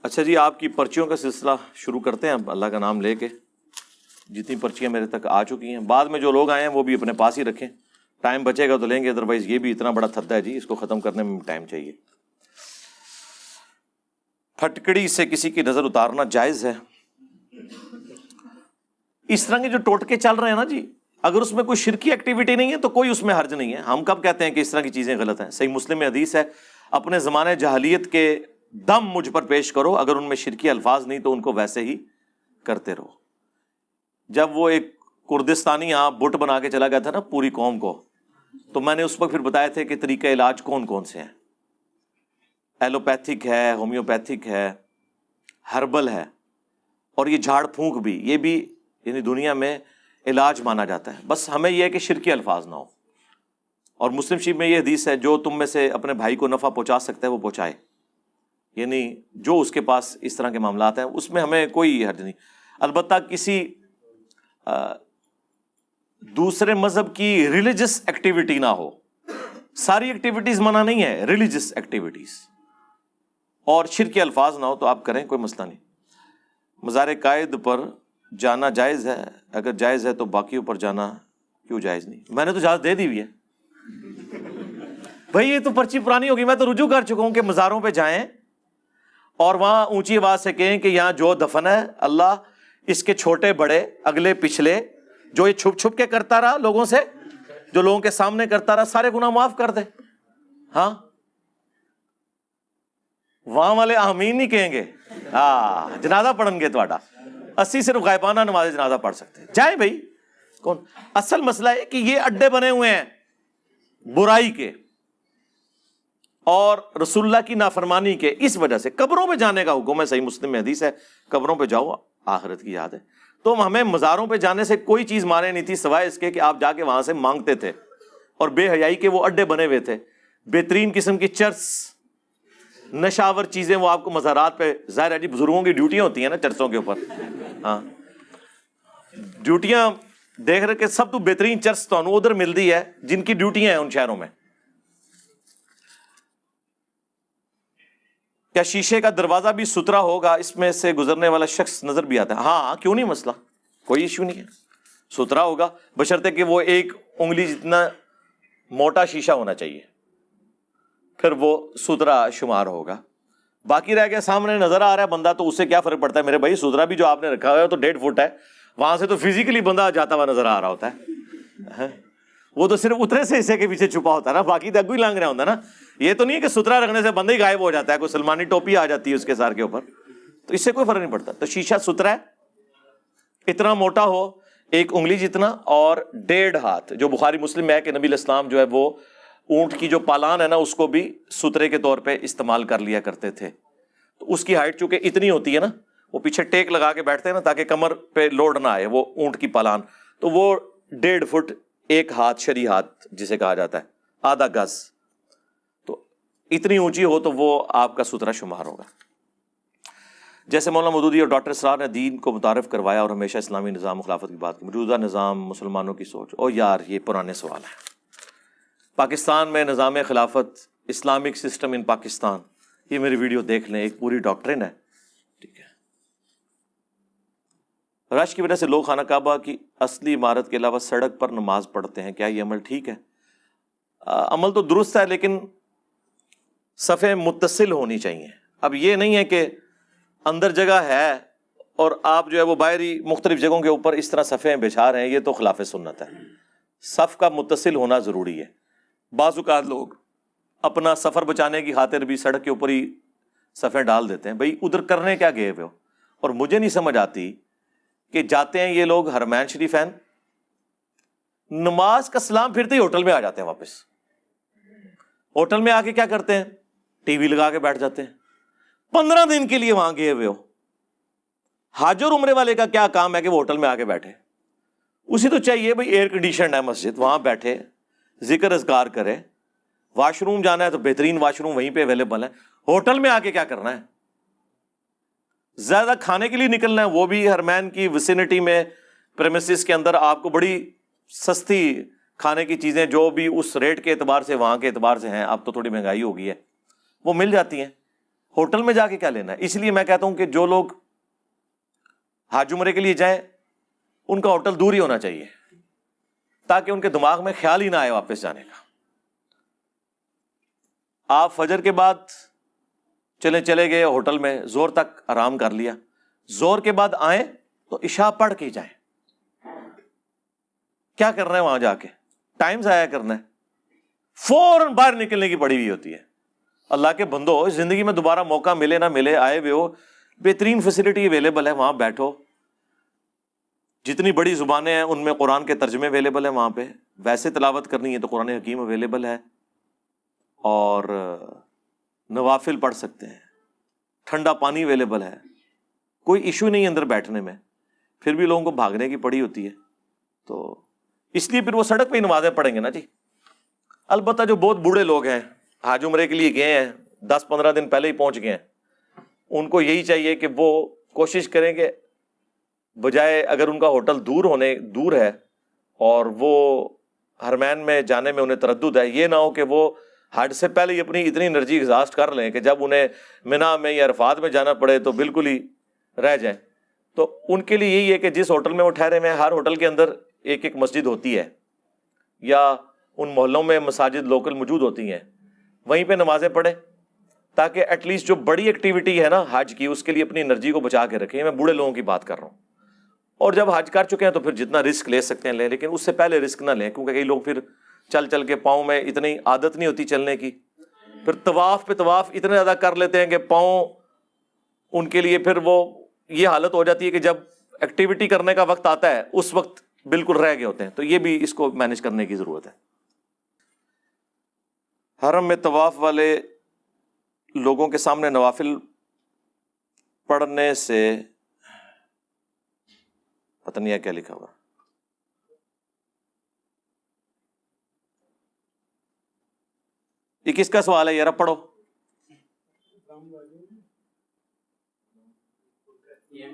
اچھا جی، آپ کی پرچیوں کا سلسلہ شروع کرتے ہیں اب اللہ کا نام لے کے. جتنی پرچیاں میرے تک آ چکی ہیں، بعد میں جو لوگ آئے ہیں وہ بھی اپنے پاس ہی رکھیں، ٹائم بچے گا تو لیں گے، ادروائز یہ بھی اتنا بڑا تھدا ہے جی، اس کو ختم کرنے میں ٹائم چاہیے. پھٹکڑی سے کسی کی نظر اتارنا جائز ہے؟ اس طرح کے جو ٹوٹکے چل رہے ہیں نا جی، اگر اس میں کوئی شرکی ایکٹیویٹی نہیں ہے تو کوئی اس میں حرج نہیں ہے. ہم کب کہتے ہیں کہ اس طرح کی چیزیں غلط ہیں؟ صحیح مسلم میں حدیث ہے، اپنے زمانے جاہلیت کے دم مجھ پر پیش کرو، اگر ان میں شرکی الفاظ نہیں تو ان کو ویسے ہی کرتے رہو. جب وہ ایک کردستانی یہاں بت بنا کے چلا گیا تھا نا پوری قوم کو، تو میں نے اس وقت پھر بتایا تھے کہ طریقہ علاج کون کون سے ہیں. ایلوپیتھک ہے، ہومیوپیتھک ہے، ہربل ہے، اور یہ جھاڑ پھونک بھی، یہ بھی یعنی دنیا میں علاج مانا جاتا ہے. بس ہمیں یہ ہے کہ شرکی الفاظ نہ ہو. اور مسلم شریف میں یہ حدیث ہے، جو تم میں سے اپنے بھائی کو نفع پہنچا سکتا ہے وہ پہنچائے، یعنی جو اس کے پاس اس طرح کے معاملات ہیں اس میں ہمیں کوئی حرج نہیں. البتہ کسی دوسرے مذہب کی ریلیجس ایکٹیویٹی نہ ہو. ساری ایکٹیویٹیز منع نہیں ہے، ریلیجس ایکٹیویٹیز، اور شرکی الفاظ نہ ہو تو آپ کریں، کوئی مسئلہ نہیں. مزار قائد پر جانا جائز ہے؟ اگر جائز ہے تو باقیوں پر جانا کیوں جائز نہیں؟ میں نے تو اجازت دے دی ہوئی ہے بھائی، یہ تو پرچی پرانی ہوگی. میں تو رجوع کر چکا ہوں کہ مزاروں پہ جائیں اور وہاں اونچی آواز سے کہیں کہ یہاں جو دفن ہے اللہ اس کے چھوٹے بڑے اگلے پچھلے جو یہ چھپ چھپ کے کرتا رہا لوگوں سے، جو لوگوں کے سامنے کرتا رہا، سارے گناہ معاف کر دے. ہاں، وہاں والے آمین نہیں کہیں گے، ہاں جنازہ پڑھن گے تھوڑا 80 صرف غائبانہ نماز جنازہ پڑھ سکتے ہیں. جائیں بھائی، کون؟ اصل مسئلہ ہے کہ یہ اڈے بنے ہوئے ہیں برائی کے اور رسول اللہ کی نافرمانی کے، اس وجہ سے قبروں پہ جانے کا حکم ہے. صحیح مسلم میں حدیث ہے، قبروں پہ جاؤ، آخرت کی یاد ہے. تو ہمیں مزاروں پہ جانے سے کوئی چیز مانے نہیں تھی سوائے اس کے کہ آپ جا کے وہاں سے مانگتے تھے، اور بے حیائی کے وہ اڈے بنے ہوئے تھے، بہترین قسم کی چرس نشاور چیزیں وہ آپ کو مزارات پہ. ظاہر ہے جی، بزرگوں کی ڈیوٹیاں ہوتی ہیں نا چرسوں کے اوپر، ہاں ڈیوٹیاں دیکھ رہے کہ سب تو بہترین چرس تو ادھر ملتی ہے جن کی ڈیوٹیاں ہیں ان شہروں میں. کیا شیشے کا دروازہ بھی ستھرا ہوگا؟ اس میں سے گزرنے والا شخص نظر بھی آتا ہے. ہاں کیوں نہیں، مسئلہ کوئی ایشو نہیں ہے، ستھرا ہوگا بشرطے کہ وہ ایک انگلی جتنا موٹا شیشہ ہونا چاہیے، پھر وہ ستھرا شمار ہوگا. باقی رہ گیا سامنے نظر آ رہا ہے بندہ تو اس سے کیا فرق پڑتا ہے میرے بھائی؟ ستھرا بھی جو آپ نے رکھا ہوا ہے تو 1.5 فٹ ہے، وہاں سے تو فزیکلی بندہ جاتا ہوا نظر آ رہا ہوتا ہے، وہ تو صرف اترے سے حصے کے پیچھے چھپا ہوتا ہے نا، باقی تو اگو ہی لانگ رہا ہوتا ہے نا. یہ تو نہیں کہ ستھرا رکھنے سے بندہ ہی غائب ہو جاتا ہے، کوئی سلمانی ٹوپی آ جاتی ہے اس کے سر کے اوپر، تو اس سے کوئی فرق نہیں پڑتا. تو شیشہ ستھرا ہے، اتنا موٹا ہو ایک انگلی جتنا اور 1.5 ہاتھ، جو بخاری مسلم میں ہے کہ نبی الاسلام جو ہے وہ اونٹ کی جو پالان ہے نا اس کو بھی سترے کے طور پہ استعمال کر لیا کرتے تھے. تو اس کی ہائٹ چونکہ اتنی ہوتی ہے نا، وہ پیچھے ٹیک لگا کے بیٹھتے ہیں نا تاکہ کمر پہ لوڈ نہ آئے، وہ اونٹ کی پالان، تو وہ 1.5 فٹ 1 ہاتھ، شری ہاتھ جسے کہا جاتا ہے، آدھا گز، تو اتنی اونچی ہو تو وہ آپ کا ستھرا شمار ہوگا. جیسے مولانا مودودی اور ڈاکٹر اسرار نے دین کو متعارف کروایا اور ہمیشہ اسلامی نظام و خلافت کی بات کی، موجودہ نظام مسلمانوں کی سوچ. او یار یہ پرانے سوال ہیں. پاکستان میں نظام خلافت، اسلامک سسٹم ان پاکستان، یہ میری ویڈیو دیکھ لیں، ایک پوری ڈاکٹرین ہے. ٹھیک ہے، رش کی وجہ سے لوگ خانہ کعبہ کی اصلی عمارت کے علاوہ سڑک پر نماز پڑھتے ہیں، کیا یہ عمل ٹھیک ہے؟ عمل تو درست ہے لیکن صفیں متصل ہونی چاہیے. اب یہ نہیں ہے کہ اندر جگہ ہے اور آپ جو ہے وہ باہری مختلف جگہوں کے اوپر اس طرح صفیں بچھا رہے ہیں، یہ تو خلاف سنت ہے. صف کا متصل ہونا ضروری ہے. بعض اوقات لوگ اپنا سفر بچانے کی خاطر بھی سڑک کے اوپر ہی صفیں ڈال دیتے ہیں. بھائی ادھر کرنے کیا گئے ہوئے ہو؟ اور مجھے نہیں سمجھ آتی کہ جاتے ہیں یہ لوگ حرمین شریفین، نماز کا سلام پھرتے ہی ہوٹل میں آ جاتے ہیں واپس. ہوٹل میں آ کے کیا کرتے ہیں؟ ٹی وی لگا کے بیٹھ جاتے ہیں. 15 دن کے لیے وہاں گئے ہوئے ہو. حج اور عمرے والے کا کیا کام ہے کہ وہ ہوٹل میں آ کے بیٹھے؟ اسی تو چاہیے بھائی ایئر کنڈیشنڈ ہے مسجد، وہاں بیٹھے ذکر اذکار کرے. واش روم جانا ہے تو بہترین واش روم وہیں پہ اویلیبل ہے. ہوٹل میں آ کے کیا کرنا ہے؟ زیادہ کھانے کے لیے نکلنا ہے، وہ بھی حرمین کی وسینٹی میں پریمیسز کے اندر آپ کو بڑی سستی کھانے کی چیزیں جو بھی اس ریٹ کے اعتبار سے وہاں کے اعتبار سے ہیں، اب تو تھوڑی مہنگائی ہو گئی ہے، وہ مل جاتی ہیں. ہوٹل میں جا کے کیا لینا ہے؟ اس لیے میں کہتا ہوں کہ جو لوگ حج عمرے کے لیے جائیں ان کا ہوٹل دور ہی ہونا چاہیے تاکہ ان کے دماغ میں خیال ہی نہ آئے واپس جانے کا. آپ فجر کے بعد چلے گئے ہوٹل میں، زور تک آرام کر لیا، زور کے بعد آئیں تو عشاء پڑھ کے جائیں. کیا کرنا ہے وہاں جا کے؟ ٹائم ضائع کرنا ہے؟ فوراً باہر نکلنے کی پڑی ہوئی ہوتی ہے. اللہ کے بندو، زندگی میں دوبارہ موقع ملے نہ ملے، آئے ہوئے ہو، بہترین فیسلٹی اویلیبل ہے، وہاں بیٹھو. جتنی بڑی زبانیں ہیں ان میں قرآن کے ترجمے اویلیبل ہیں وہاں پہ. ویسے تلاوت کرنی ہے تو قرآن حکیم اویلیبل ہے، اور نوافل پڑھ سکتے ہیں، ٹھنڈا پانی اویلیبل ہے، کوئی ایشو نہیں اندر بیٹھنے میں. پھر بھی لوگوں کو بھاگنے کی پڑی ہوتی ہے، تو اس لیے پھر وہ سڑک پہ ہی نمازیں پڑھیں گے نا جی. البتہ جو بہت بوڑھے لوگ ہیں، حج عمرے کے لیے گئے ہیں، 10-15 دن پہلے ہی پہنچ گئے ہیں، ان کو یہی چاہیے کہ وہ کوشش کریں کہ بجائے، اگر ان کا ہوٹل دور ہے اور وہ حرمین میں جانے میں انہیں تردد ہے، یہ نہ ہو کہ وہ حج سے پہلے ہی اپنی اتنی انرجی ایگزاسٹ کر لیں کہ جب انہیں منا میں یا عرفات میں جانا پڑے تو بالکل ہی رہ جائیں. تو ان کے لیے یہی ہے کہ جس ہوٹل میں وہ ٹھہرے ہوئے ہیں، ہر ہوٹل کے اندر ایک مسجد ہوتی ہے، یا ان محلوں میں مساجد لوکل موجود ہوتی ہیں، وہیں پہ نمازیں پڑھیں تاکہ ایٹ لیسٹ جو بڑی ایکٹیویٹی ہے نا حج کی، اس کے لیے اپنی انرجی کو بچا کے رکھیں. میں بوڑھے لوگوں کی بات کر رہا ہوں. اور جب حج کر چکے ہیں تو پھر جتنا رسک لے سکتے ہیں لیں، لیکن اس سے پہلے رسک نہ لیں، کیونکہ کئی لوگ پھر چل کے پاؤں میں اتنی عادت نہیں ہوتی چلنے کی، پھر طواف پہ طواف اتنے زیادہ کر لیتے ہیں کہ پاؤں ان کے لیے پھر وہ یہ حالت ہو جاتی ہے کہ جب ایکٹیویٹی کرنے کا وقت آتا ہے اس وقت بالکل رہ گئے ہوتے ہیں. تو یہ بھی اس کو مینج کرنے کی ضرورت ہے. حرم میں طواف والے لوگوں کے سامنے نوافل پڑھنے سے پتہ نہیں ہے کیا لکھا ہوا. یہ کس کا سوال ہے یار؟ پڑھو.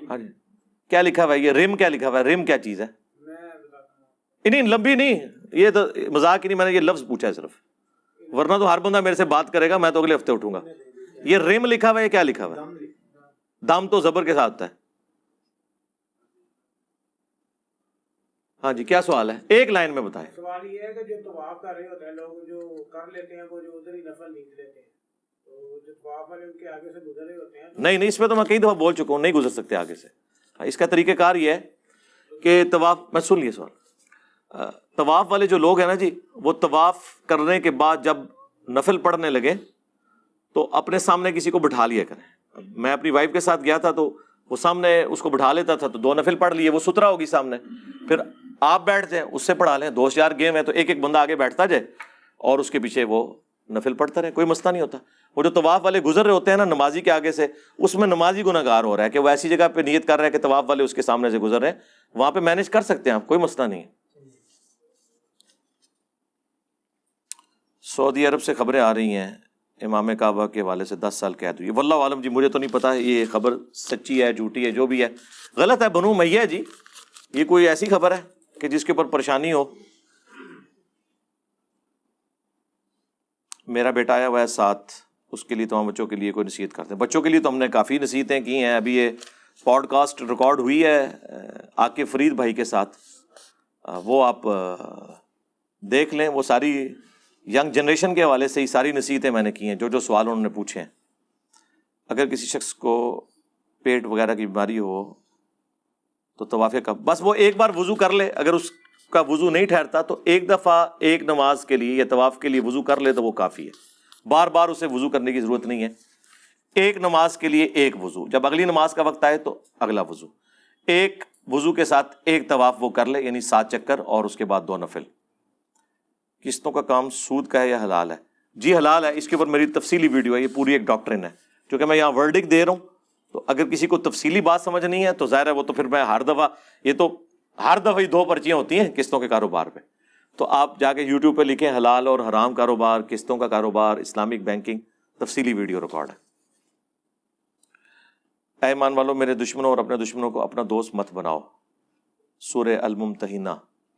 ہاں جی، کیا لکھا ہوا ہے یہ؟ رم کیا لکھا ہوا ہے؟ رم کیا چیز ہے؟ نہیں لمبی نہیں، یہ تو مذاق ہی نہیں، میں نے یہ لفظ پوچھا ہے صرف، ورنہ تو ہر بندہ میرے سے بات کرے گا، میں تو اگلے ہفتے اٹھوں گا. یہ رم لکھا ہوا ہے، کیا لکھا ہوا ہے؟ دام تو زبر کے ساتھ ہے. ہاں جی، کیا سوال ہے؟ ایک لائن میں بتائیں. سوال یہ ہے کہ جو طواف کر رہے ہوتے ہیں لوگ، جو کر لیتے ہیں وہ جو ادھر ہی نفل نکل لیتے ہیں، تو جو طواف والے ان کے آگے سے گزر رہے ہوتے ہیں. نہیں، اس پہ تو میں کئی دفعہ بول چکا ہوں، نہیں گزر سکتے آگے سے. اس کا طریقہ کار یہ ہے کہ طواف، میں سن لیے سوال. طواف والے جو لوگ ہیں نا جی، وہ طواف کرنے کے بعد جب نفل پڑھنے لگے تو اپنے سامنے کسی کو بٹھا لیا کریں. میں اپنی وائف کے ساتھ گیا تھا تو وہ سامنے اس کو بٹھا لیتا تھا، تو 2 نفل پڑھ لیے، وہ سترا ہوگی سامنے، پھر آپ بیٹھ جائیں اس سے پڑھا لیں. 2 گیم ہے تو ایک بندہ آگے بیٹھتا جائے اور اس کے پیچھے وہ نفل پڑھتا رہے، کوئی مسئلہ نہیں ہوتا. وہ جو طواف والے گزر رہے ہوتے ہیں نا نمازی کے آگے سے، اس میں نمازی گناہ گار ہو رہا ہے کہ وہ ایسی جگہ پہ نیت کر رہا ہے کہ طواف والے اس کے سامنے سے گزر رہے ہیں. وہاں پہ مینج کر سکتے ہیں آپ، کوئی مسئلہ نہیں ہے. سعودی عرب سے خبریں آ رہی ہیں امام کعبہ کے حوالے سے 10 سال قید ہوئی. واللہ عالم جی، مجھے تو نہیں پتا یہ خبر سچی ہے جھوٹی ہے، جو بھی ہے غلط ہے. بنو امیہ جی، یہ کوئی ایسی خبر ہے کہ جس کے اوپر پریشانی ہو؟ میرا بیٹا آیا ہوا ہے ساتھ، اس کے لیے تمام بچوں کے لیے کوئی نصیحت کرتے ہیں. بچوں کے لیے تو ہم نے کافی نصیحتیں کی ہیں. ابھی یہ پوڈ کاسٹ ریکارڈ ہوئی ہے عاقب فرید بھائی کے ساتھ، وہ آپ دیکھ لیں. وہ ساری ینگ جنریشن کے حوالے سے ہی ساری نصیحتیں میں نے کی ہیں، جو سوال انہوں نے پوچھے ہیں. اگر کسی شخص کو پیٹ وغیرہ کی بیماری ہو تو طواف کا بس وہ ایک بار وضو کر لے، اگر اس کا وضو نہیں ٹھہرتا تو ایک دفعہ ایک نماز کے لیے یا طواف کے لیے وضو کر لے تو وہ کافی ہے. بار بار اسے وضو کرنے کی ضرورت نہیں ہے. ایک نماز کے لیے ایک وضو، جب اگلی نماز کا وقت آئے تو اگلا وضو، ایک وضو کے ساتھ ایک طواف وہ کر لے، یعنی 7 چکر، اور اس کے بعد 2 نفل. قسطوں کا کام سود کا ہے یا حلال ہے؟ جی حلال ہے. اس کے اوپر میری تفصیلی ویڈیو ہے، یہ پوری ایک ڈاکٹرن ہے. چونکہ میں یہاں ورڈک دے رہا ہوں تو اگر کسی کو تفصیلی بات سمجھ نہیں ہے تو ظاہر ہے وہ تو پھر میں ہر دفعہ ہی 2 پرچیاں ہوتی ہیں قسطوں کے کاروبار پہ. تو آپ جا کے یوٹیوب پہ لکھیں حلال اور حرام کاروبار، قسطوں کا کاروبار، اسلامک بینکنگ، تفصیلی ویڈیو ریکارڈ ہے. اے ایمان والو، میرے دشمنوں اور اپنے دشمنوں کو اپنا دوست مت بناؤ. سورہ الممتحنہ،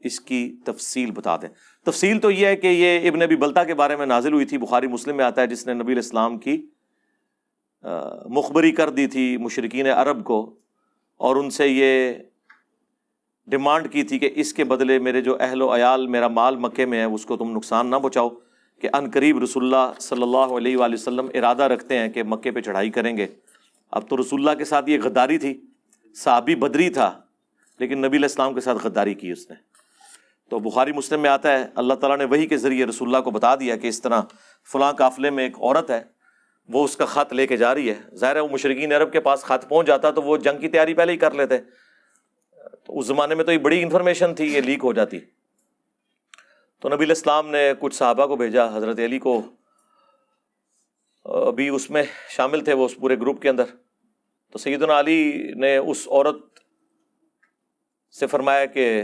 اس کی تفصیل بتا دیں. تفصیل تو یہ ہے کہ یہ ابن ابی بلتہ کے بارے میں نازل ہوئی تھی، بخاری مسلم میں آتا ہے، جس نے نبی علیہ السلام کی مخبری کر دی تھی مشرکین عرب کو، اور ان سے یہ ڈیمانڈ کی تھی کہ اس کے بدلے میرے جو اہل و عیال، میرا مال مکے میں ہے، اس کو تم نقصان نہ پہنچاؤ، کہ ان قریب رسول اللہ صلی اللہ علیہ وآلہ وسلم ارادہ رکھتے ہیں کہ مکے پہ چڑھائی کریں گے۔ اب تو رسول اللہ کے ساتھ یہ غداری تھی، صحابی بدری تھا لیکن نبی علیہ السلام کے ساتھ غداری کی اس نے۔ تو بخاری مسلم میں آتا ہے اللہ تعالیٰ نے وحی کے ذریعے رسول اللہ کو بتا دیا کہ اس طرح فلاں قافلے میں ایک عورت ہے، وہ اس کا خط لے کے جا رہی ہے۔ ظاہر ہے وہ مشرکین عرب کے پاس خط پہنچ جاتا تو وہ جنگ کی تیاری پہلے ہی کر لیتے، تو اس زمانے میں تو یہ بڑی انفارمیشن تھی، یہ لیک ہو جاتی۔ تو نبی علیہ السلام نے کچھ صحابہ کو بھیجا، حضرت علی کو بھی اس میں شامل تھے، وہ اس پورے گروپ کے اندر۔ تو سیدنا علی نے اس عورت سے فرمایا کہ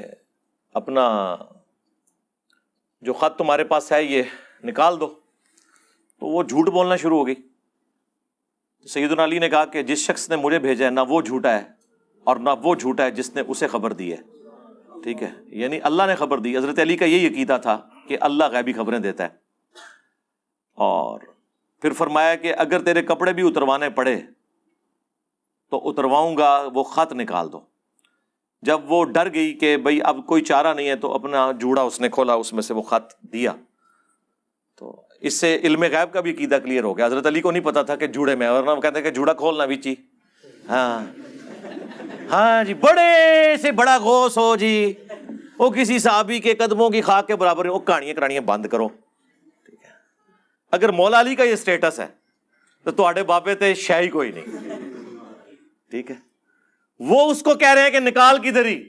اپنا جو خط تمہارے پاس ہے یہ نکال دو، تو وہ جھوٹ بولنا شروع ہو گئی۔ سیدنا علی نے کہا کہ جس شخص نے مجھے بھیجا ہے نہ وہ جھوٹا ہے اور نہ وہ جھوٹا ہے جس نے اسے خبر دی ہے، ٹھیک ہے، یعنی اللہ نے خبر دی۔ حضرت علی کا یہ عقیدہ تھا کہ اللہ غیبی خبریں دیتا ہے۔ اور پھر فرمایا کہ اگر تیرے کپڑے بھی اتروانے پڑے تو اترواؤں گا، وہ خط نکال دو۔ جب وہ ڈر گئی کہ بھئی اب کوئی چارہ نہیں ہے تو اپنا جوڑا اس نے کھولا، اس میں سے وہ خط دیا۔ تو اس سے علم غیب کا بھی عقیدہ کلیئر ہو گیا۔ حضرت علی کو نہیں پتا تھا کہ جوڑے میں، ورنہ وہ کہتے ہیں کہ جوڑا کھولنا ویچی، ہاں جی بڑے سے بڑا غوث ہو جی، وہ کسی صحابی کے قدموں کی خاک کے برابر، وہ کہانیاں بند کرو، ٹھیک ہے۔ اگر مولا علی کا یہ سٹیٹس ہے تو تواڈے بابے تے شاہی کوئی نہیں، ٹھیک ہے۔ وہ اس کو کہہ رہے ہیں کہ نکال کدھر ہی،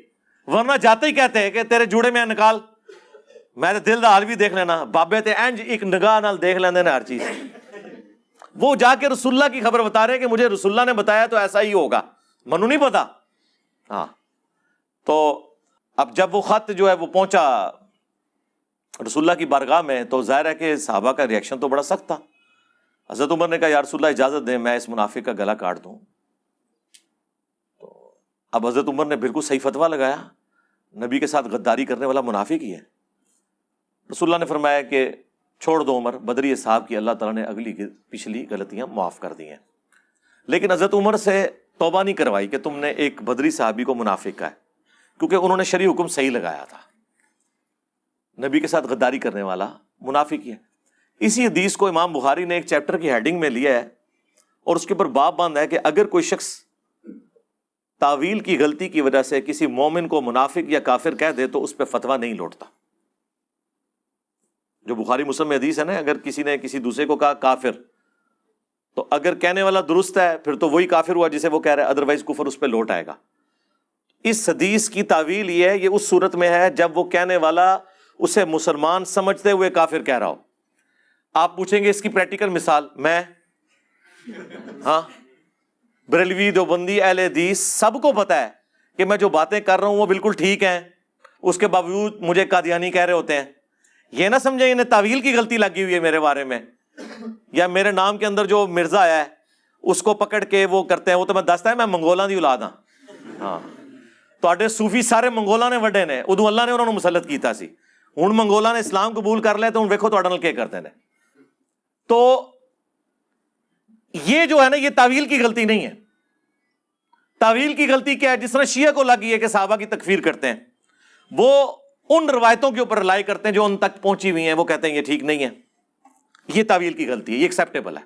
ورنہ جاتے ہی کہتے ہیں کہ تیرے جوڑے میں نکال، میرے دل دا حال بھی دیکھ لینا، بابے تے انج ایک نگاہ نال دیکھ لیندے نا ہر چیز۔ وہ جا کے رسول اللہ کی خبر بتا رہے ہیں کہ مجھے رسول اللہ نے بتایا تو ایسا ہی ہوگا، منو نہیں پتا۔ ہاں، تو اب جب وہ خط جو ہے وہ پہنچا رسول اللہ کی بارگاہ میں تو ظاہر ہے کہ صحابہ کا ریئیکشن تو بڑا سخت تھا۔ حضرت عمر نے کہا یا رسول اللہ اجازت دیں میں اس منافق کا گلا کاٹ دوں۔ تو اب حضرت عمر نے بالکل صحیح فتویٰ لگایا، نبی کے ساتھ غداری کرنے والا منافق ہی ہے۔ رسول اللہ نے فرمایا کہ چھوڑ دو عمر، بدری صاحب کی اللہ تعالیٰ نے اگلی پچھلی غلطیاں معاف کر دی ہیں۔ لیکن حضرت عمر سے توبہ نہیں کروائی کہ تم نے ایک بدری صحابی کو منافق کہا ہے، کیونکہ انہوں نے شرعی حکم صحیح لگایا تھا، نبی کے ساتھ غداری کرنے والا منافق ہی ہے۔ اسی حدیث کو امام بخاری نے ایک چیپٹر کی ہیڈنگ میں لیا ہے اور اس کے اوپر باب باندھا ہے کہ اگر کوئی شخص تعویل کی غلطی کی وجہ سے کسی مومن کو منافق یا کافر کہہ دے تو اس پہ فتویٰ نہیں لوٹتا۔ جو بخاری مسلم میں حدیث ہے نا، اگر کسی نے کسی دوسرے کو کہا کافر، تو اگر کہنے والا درست ہے پھر تو وہی کافر ہوا جسے وہ کہہ رہا ہے، ادروائز کفر اس پہ لوٹ آئے گا۔ اس حدیث کی تعویل یہ ہے، یہ اس صورت میں ہے جب وہ کہنے والا اسے مسلمان سمجھتے ہوئے کافر کہہ رہا ہو۔ آپ پوچھیں گے اس کی پریکٹیکل مثال، میں ہاں بریلوی دیوبندی اہل حدیث سب کو پتا ہے کہ میں جو باتیں کر رہا ہوں وہ بالکل ٹھیک ہیں، اس کے باوجود مجھے قادیانی کہہ رہے ہوتے ہیں۔ یہ نہ سمجھیں انہیں تعویل کی غلطی لگی ہوئی ہے میرے بارے میں، یا میرے نام کے اندر جو مرزا آیا ہے اس کو پکڑ کے وہ کرتے ہیں۔ وہ تو میں دستا ہے میں منگولاں دی اولاد ہاں، تواڈے صوفی سارے منگولاں نے وڈے نے، ادوں اللہ نے انہوں نے مسلط کیتا سی، ہن منگولاں نے اسلام قبول کر لیا تو ہن ویکھو تواڈے نال کیا کرتے ہیں۔ تو یہ جو ہے نا، یہ تعویل کی غلطی نہیں ہے۔ تعویل کی غلطی کیا ہے؟ جس طرح شیعہ کو لگی ہے کہ صحابہ کی تکفیر کرتے ہیں، وہ ان روایتوں کے اوپر رلائی کرتے ہیں جو ان تک پہنچی ہوئی ہیں، وہ کہتے ہیں یہ ٹھیک نہیں ہے، یہ تعویل کی غلطی ہے، یہ ایکسیپٹیبل ہے۔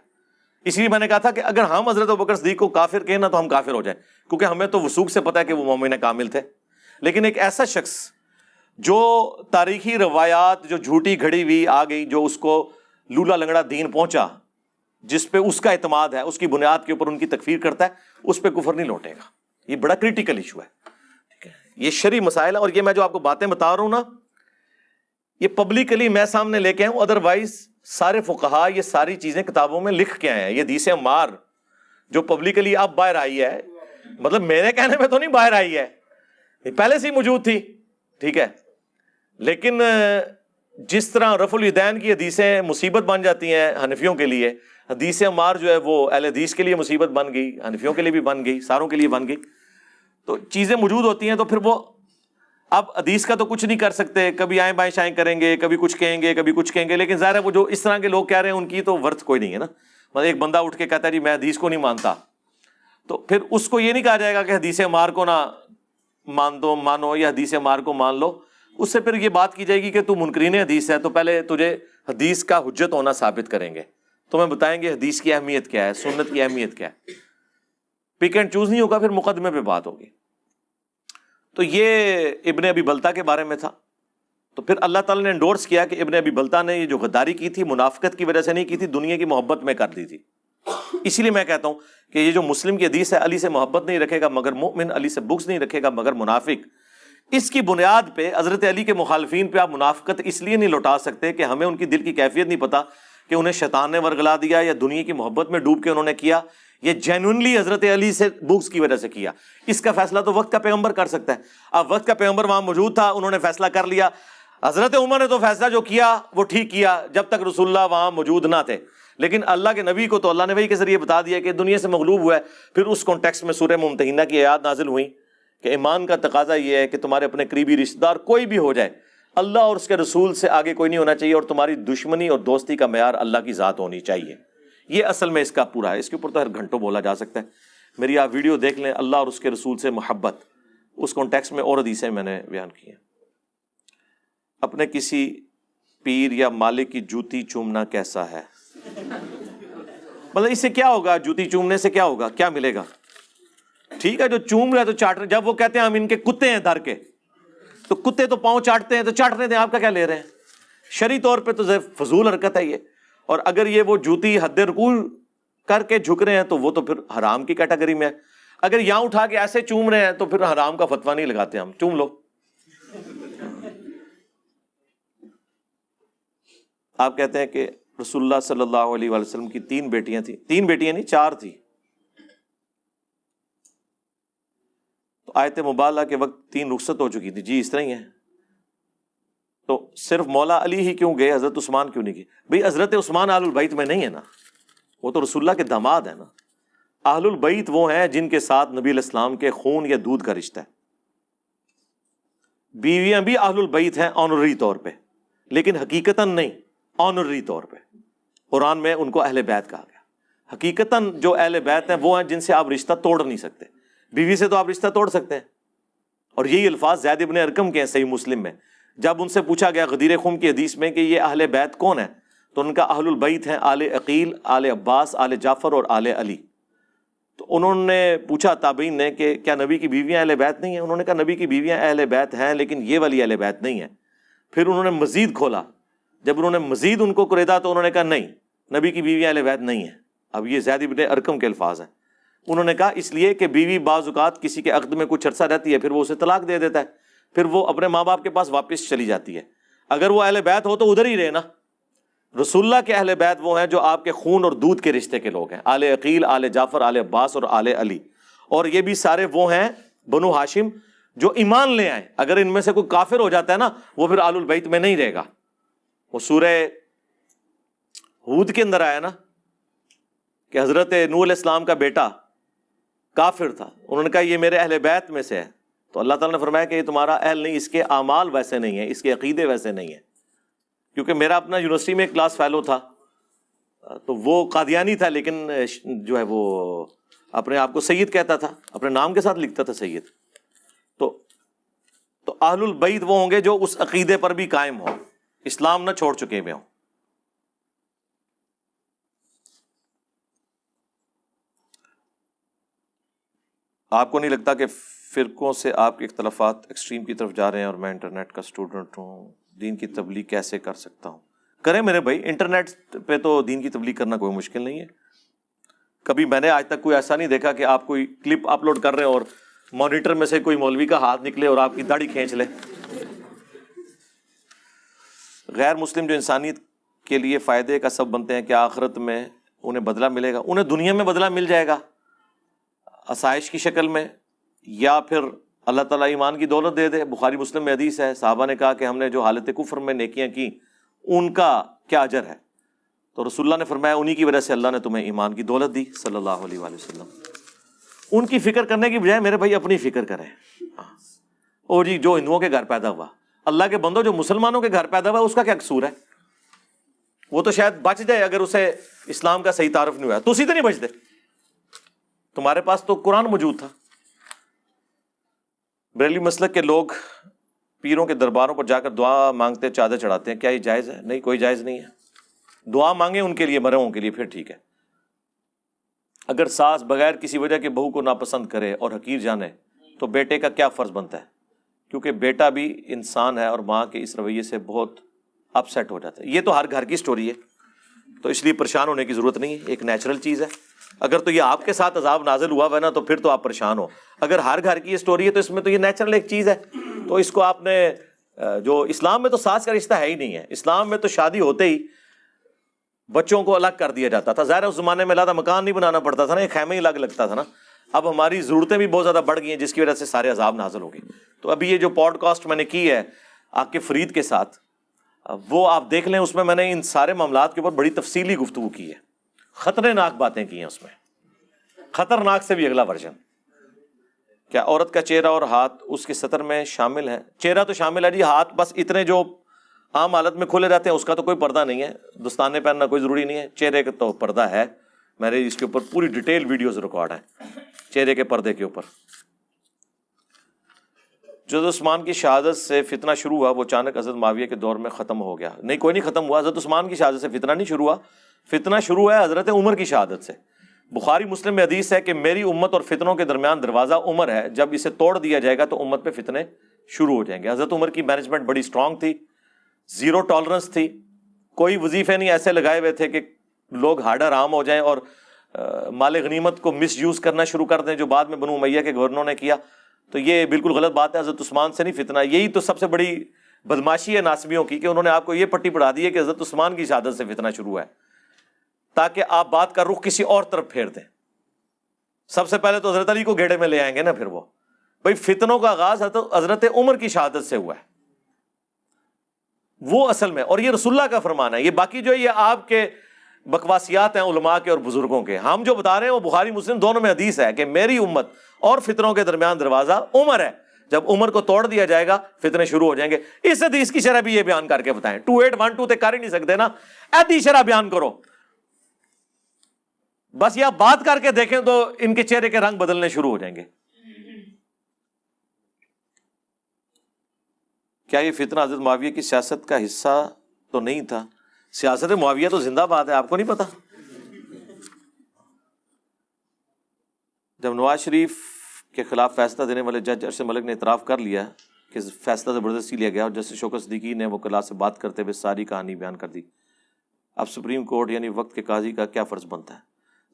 اس لیے میں نے کہا تھا کہ اگر ہم حضرت ابوبکر صدیق کو کافر کہیں نا تو ہم کافر ہو جائیں، کیونکہ ہمیں تو وثوق سے پتہ ہے کہ وہ مومن کامل تھے۔ لیکن ایک ایسا شخص جو تاریخی روایات جو جھوٹی گھڑی ہوئی آ گئی، جو اس کو لولا لنگڑا دین پہنچا، جس پہ اس کا اعتماد ہے، اس کی بنیاد کے اوپر ان کی تکفیر کرتا ہے، اس پہ کفر نہیں لوٹے گا۔ یہ بڑا کریٹیکل ایشو ہے، ٹھیک ہے، یہ شرعی مسائل ہے۔ اور یہ میں جو آپ کو باتیں بتا رہا ہوں نا، یہ پبلکلی میں سامنے لے کے آیا ہوں، ادروائز سارے فقہا یہ ساری چیزیں کتابوں میں لکھ کے آئے ہیں۔ یہ حدیث عمار جو پبلکلی اب باہر آئی ہے، مطلب میرے کہنے میں تو نہیں باہر آئی ہے، یہ پہلے سے ہی موجود تھی، ٹھیک ہے۔ لیکن جس طرح رفع الیدین کی حدیثیں مصیبت بن جاتی ہیں حنفیوں کے لیے، حدیث عمار جو ہے وہ اہل حدیث کے لیے مصیبت بن گئی، حنفیوں کے لیے بھی بن گئی، ساروں کے لیے بن گئی۔ تو چیزیں موجود ہوتی ہیں تو پھر وہ اب حدیث کا تو کچھ نہیں کر سکتے، کبھی آئیں بائیں شائیں کریں گے، کبھی کچھ کہیں گے، کبھی کچھ کہیں گے، لیکن ظاہر ہے وہ جو اس طرح کے لوگ کہہ رہے ہیں ان کی تو ورتھ کوئی نہیں ہے نا۔ مطلب ایک بندہ اٹھ کے کہتا ہے جی میں حدیث کو نہیں مانتا، تو پھر اس کو یہ نہیں کہا جائے گا کہ حدیث مار کو نہ مانو یا حدیث مار کو مان لو. اس سے پھر یہ بات کی جائے گی کہ تو منکرین حدیث ہے، تو پہلے تجھے حدیث کا حجت ہونا ثابت کریں گے، تمہیں بتائیں گے حدیث کی اہمیت کیا ہے، سنت کی اہمیت کیا ہے. پک اینڈ چوز نہیں ہوگا، پھر مقدمے پہ بات ہوگی. تو یہ ابن ابی بلتہ کے بارے میں تھا. تو پھر اللہ تعالیٰ نے انڈورس کیا کہ ابن ابی بلتہ نے یہ جو غداری کی تھی منافقت کی وجہ سے نہیں کی تھی، دنیا کی محبت میں کر دی تھی. اسی لیے میں کہتا ہوں کہ یہ جو مسلم کی حدیث ہے علی سے محبت نہیں رکھے گا مگر مومن، علی سے بغض نہیں رکھے گا مگر منافق، اس کی بنیاد پہ حضرت علی کے مخالفین پہ آپ منافقت اس لیے نہیں لوٹا سکتے کہ ہمیں ان کی دل کی کیفیت نہیں پتا کہ انہیں شیطان نے ورگلا دیا یا دنیا کی محبت میں ڈوب کے انہوں نے کیا، یہ جینوئنلی حضرت علی سے بغض کی وجہ سے کیا. اس کا فیصلہ تو وقت کا پیغمبر کر سکتا ہے. اب وقت کا پیغمبر وہاں موجود تھا، انہوں نے فیصلہ کر لیا. حضرت عمر نے تو فیصلہ جو کیا وہ ٹھیک کیا جب تک رسول اللہ وہاں موجود نہ تھے، لیکن اللہ کے نبی کو تو اللہ نے وحی کے ذریعے بتا دیا کہ دنیا سے مغلوب ہوا ہے. پھر اس کانٹیکسٹ میں سورہ ممتحنہ کی آیات نازل ہوئی کہ ایمان کا تقاضا یہ ہے کہ تمہارے اپنے قریبی رشتہ دار کوئی بھی ہو جائے، اللہ اور اس کے رسول سے آگے کوئی نہیں ہونا چاہیے، اور تمہاری دشمنی اور دوستی کا معیار اللہ کی ذات ہونی چاہیے. یہ اصل میں اس کا پورا ہے. اس کے اوپر تو ہر گھنٹوں بولا جا سکتا ہے. میری آپ ویڈیو دیکھ لیں، اللہ اور اس کے رسول سے محبت، اس کانٹیکسٹ میں اور حدیثیں میں نے بیان کی ہیں. اپنے کسی پیر یا مالک کی جوتی چومنا کیسا ہے؟ مطلب اس سے کیا ہوگا؟ جوتی چومنے سے کیا ہوگا؟ کیا ملے گا؟ ٹھیک ہے جو چوم رہا ہے تو چاٹ رہے. جب وہ کہتے ہیں ہم ان کے کتے ہیں دھر کے، تو کتے تو پاؤں چاٹتے ہیں تو چاٹنے دیں، آپ کا کیا لے رہے ہیں؟ شرعی طور پہ تو فضول حرکت ہے یہ. اور اگر یہ وہ جوتی حد رکوع کر کے جھک رہے ہیں تو وہ تو پھر حرام کی کیٹیگری میں ہے. اگر یہاں اٹھا کے ایسے چوم رہے ہیں تو پھر حرام کا فتویٰ نہیں لگاتے ہم، چوم لو. آپ کہتے ہیں کہ رسول اللہ صلی اللہ علیہ وآلہ وسلم کی 3 بیٹیاں تھیں. 3 بیٹیاں نہیں 4 تھی. تو آیت مبالغہ کے وقت 3 رخصت ہو چکی تھی. جی اس طرح ہی ہے. تو صرف مولا علی ہی کیوں گئے، حضرت عثمان کیوں نہیں گئے؟ بھئی حضرت عثمان اہل البیت میں نہیں ہے نا، وہ تو رسول اللہ کے داماد ہیں نا. اہل البیت وہ ہیں جن کے ساتھ نبی علیہ السلام کے خون یا دودھ کا رشتہ ہے. بیویاں بھی اہل البیت ہیں آنرری طور پہ، لیکن حقیقتاً نہیں، آنرری طور پہ. قرآن میں ان کو اہل بیت کہا گیا. حقیقتاً جو اہل بیت ہیں وہ ہیں جن سے آپ رشتہ توڑ نہیں سکتے. بیوی سے تو آپ رشتہ توڑ سکتے ہیں. اور یہی الفاظ زید ابن ارقم کے ہیں صحیح مسلم میں. جب ان سے پوچھا گیا غدیر خم کی حدیث میں کہ یہ اہل بیت کون ہیں، تو ان کا اہل البیت ہیں آل عقیل، آل عباس، آل جعفر اور آل علی. تو انہوں نے پوچھا تابعین نے کہ کیا نبی کی بیویاں اہل بیت نہیں ہیں؟ انہوں نے کہا نبی کی بیویاں اہل بیت ہیں لیکن یہ والی اہل بیت نہیں ہیں. پھر انہوں نے مزید کھولا. جب انہوں نے مزید ان کو قریدا تو انہوں نے کہا نہیں، نبی کی بیویاں اہل بیت نہیں ہیں. اب یہ زید ابن ارقم کے الفاظ ہیں. انہوں نے کہا اس لیے کہ بیوی بعض اوقات کسی کے عقد میں کچھ عرصہ رہتی ہے، پھر وہ اسے طلاق دے دیتا ہے، پھر وہ اپنے ماں باپ کے پاس واپس چلی جاتی ہے. اگر وہ اہل بیت ہو تو ادھر ہی رہے نا. رسول اللہ کے اہل بیت وہ ہیں جو آپ کے خون اور دودھ کے رشتے کے لوگ ہیں، آل عقیل، آل جعفر، آل عباس اور آل علی. اور یہ بھی سارے وہ ہیں بنو ہاشم جو ایمان لے آئے. اگر ان میں سے کوئی کافر ہو جاتا ہے نا، وہ پھر آل البیت میں نہیں رہے گا. وہ سورہ ہود کے اندر آیا نا کہ حضرت نوح علیہ السلام کا بیٹا کافر تھا، انہوں نے کہا یہ میرے اہل بیت میں سے ہے. تو اللہ تعالیٰ نے فرمایا کہ یہ تمہارا اہل نہیں، اس کے اعمال ویسے نہیں ہیں، اس کے عقیدے ویسے نہیں ہیں. کیونکہ میرا اپنا یونیورسٹی میں ایک کلاس فیلو تھا، تو وہ قادیانی تھا، لیکن جو ہے وہ اپنے آپ کو سید کہتا تھا، اپنے نام کے ساتھ لکھتا تھا سید. تو اہل البیت وہ ہوں گے جو اس عقیدے پر بھی قائم ہوں، اسلام نہ چھوڑ چکے ہوئے ہوں. آپ کو نہیں لگتا کہ فرقوں سے آپ کے اختلافات ایکسٹریم کی طرف جا رہے ہیں؟ اور میں انٹرنیٹ کا اسٹوڈنٹ ہوں، دین کی تبلیغ کیسے کر سکتا ہوں؟ کریں میرے بھائی، انٹرنیٹ پہ تو دین کی تبلیغ کرنا کوئی مشکل نہیں ہے. کبھی میں نے آج تک کوئی ایسا نہیں دیکھا کہ آپ کوئی کلپ اپلوڈ کر رہے ہیں اور مانیٹر میں سے کوئی مولوی کا ہاتھ نکلے اور آپ کی داڑھی کھینچ لے. غیر مسلم جو انسانیت کے لیے فائدے کا سبب بنتے ہیں، کیا آخرت میں انہیں بدلہ ملے گا؟ انہیں دنیا میں بدلہ مل جائے گا آسائش کی شکل میں، یا پھر اللہ تعالیٰ ایمان کی دولت دے دے. بخاری مسلم میں حدیث ہے، صحابہ نے کہا کہ ہم نے جو حالت کفر میں نیکیاں کی ان کا کیا اجر ہے؟ تو رسول اللہ نے فرمایا انہی کی وجہ سے اللہ نے تمہیں ایمان کی دولت دی صلی اللہ علیہ وآلہ وسلم. ان کی فکر کرنے کی بجائے میرے بھائی اپنی فکر کریں. او جی جو ہندوؤں کے گھر پیدا ہوا، اللہ کے بندوں جو مسلمانوں کے گھر پیدا ہوا اس کا کیا قصور ہے؟ وہ تو شاید بچ جائے اگر اسے اسلام کا صحیح تعارف نہیں ہوا. تو اسی تو نہیں بچتے. تمہارے پاس تو قرآن موجود تھا. بریلوی مسلک کے لوگ پیروں کے درباروں پر جا کر دعا مانگتے چادر چڑھاتے ہیں, کیا یہ جائز ہے؟ نہیں, کوئی جائز نہیں ہے. دعا مانگیں ان کے لیے, مرے ہوں کے لیے, پھر ٹھیک ہے. اگر ساس بغیر کسی وجہ کے بہو کو ناپسند کرے اور حقیر جانے تو بیٹے کا کیا فرض بنتا ہے؟ کیونکہ بیٹا بھی انسان ہے اور ماں کے اس رویے سے بہت اپسیٹ ہو جاتا ہے. یہ تو ہر گھر کی سٹوری ہے, تو اس لیے پریشان ہونے کی ضرورت نہیں ہے, ایک نیچرل چیز ہے. اگر تو یہ آپ کے ساتھ عذاب نازل ہوا ہے نا تو پھر تو آپ پریشان ہو. اگر ہر گھر کی یہ سٹوری ہے تو اس میں تو یہ نیچرل ایک چیز ہے. تو اس کو آپ نے جو اسلام میں تو ساس کا رشتہ ہے ہی نہیں ہے. اسلام میں تو شادی ہوتے ہی بچوں کو الگ کر دیا جاتا تھا. ظاہر ہے اس زمانے میں علیحدہ مکان نہیں بنانا پڑتا تھا نا, ایک خیمہ ہی الگ لگتا تھا نا. اب ہماری ضرورتیں بھی بہت زیادہ بڑھ گئی ہیں جس کی وجہ سے سارے عذاب نازل ہو گئے. تو ابھی یہ جو پوڈ کاسٹ میں نے کی ہے عاقب فرید کے ساتھ, وہ آپ دیکھ لیں, اس میں نے ان سارے معاملات کے اوپر بڑی تفصیلی گفتگو کی ہے. خطرناک باتیں کی ہیں اس میں, خطرناک سے بھی اگلا ورژن. کیا عورت کا چہرہ اور ہاتھ اس کے سطر میں شامل ہے؟ چہرہ تو شامل ہے جی, ہاتھ بس اتنے جو عام حالت میں کھلے رہتے ہیں اس کا تو کوئی پردہ نہیں ہے. دستانے پہننا کوئی ضروری نہیں ہے. چہرے کا تو پردہ ہے, میرے اس کے اوپر پوری ڈیٹیل ویڈیوز ریکارڈ ہیں چہرے کے پردے کے اوپر. جو عثمان کی شہادت سے فتنہ شروع ہوا وہ اچانک حضرت معاویہ کے دور میں ختم ہو گیا. نہیں, کوئی نہیں ختم ہوا. حضرت عثمان کی شہادت سے فتنہ نہیں شروع ہوا, فتنہ شروع ہے حضرت عمر کی شہادت سے. بخاری مسلم میں حدیث ہے کہ میری امت اور فتنوں کے درمیان دروازہ عمر ہے, جب اسے توڑ دیا جائے گا تو امت پہ فتنے شروع ہو جائیں گے. حضرت عمر کی مینجمنٹ بڑی اسٹرانگ تھی, زیرو ٹالرنس تھی. کوئی وظیفے نہیں ایسے لگائے ہوئے تھے کہ لوگ ہارڈر عام ہو جائیں اور مال غنیمت کو مس یوز کرنا شروع کر دیں, جو بعد میں بنو امیہ کے گورنروں نے کیا. تو یہ بالکل غلط بات ہے. حضرت عثمان سے نہیں فتنہ. یہی تو سب سے بڑی بدماشی ہے ناصبیوں کی کہ انہوں نے آپ کو یہ پٹی پڑھا دی ہے کہ حضرت عثمان کی شہادت سے فتنہ شروع ہے, تاکہ آپ بات کا رخ کسی اور طرف پھیر دیں. سب سے پہلے تو حضرت علی کو گھیڑے میں لے آئیں گے نا, پھر وہ بھائی فتنوں کا آغاز حضرت عمر کی شہادت سے ہوا ہے, وہ اصل میں. اور یہ رسول اللہ کا فرمان ہے. یہ باقی جو یہ آپ کے بکواسیات ہیں علماء کے اور بزرگوں کے, ہم جو بتا رہے ہیں وہ بخاری مسلم دونوں میں حدیث ہے کہ میری امت اور فتنوں کے درمیان دروازہ عمر ہے, جب عمر کو توڑ دیا جائے گا فتنے شروع ہو جائیں گے. اس حدیث کی شرح بھی یہ بیان کر کے بتائیں. 2812 تے کر ہی نہیں سکتے نا, ایسی شرح بیان کرو. بس یہ بات کر کے دیکھیں تو ان کے چہرے کے رنگ بدلنے شروع ہو جائیں گے. کیا یہ فتنہ حضرت معاویہ کی سیاست کا حصہ تو نہیں تھا؟ سیاست معاویہ تو زندہ باد ہے, آپ کو نہیں پتا؟ جب نواز شریف کے خلاف فیصلہ دینے والے جج ارشد ملک نے اعتراف کر لیا کہ فیصلہ زبردستی لیا گیا اور جسٹس شوکت صدیقی نے وکلاء سے بات کرتے ہوئے ساری کہانی بیان کر دی, اب سپریم کورٹ یعنی وقت کے قاضی کا کیا فرض بنتا ہے؟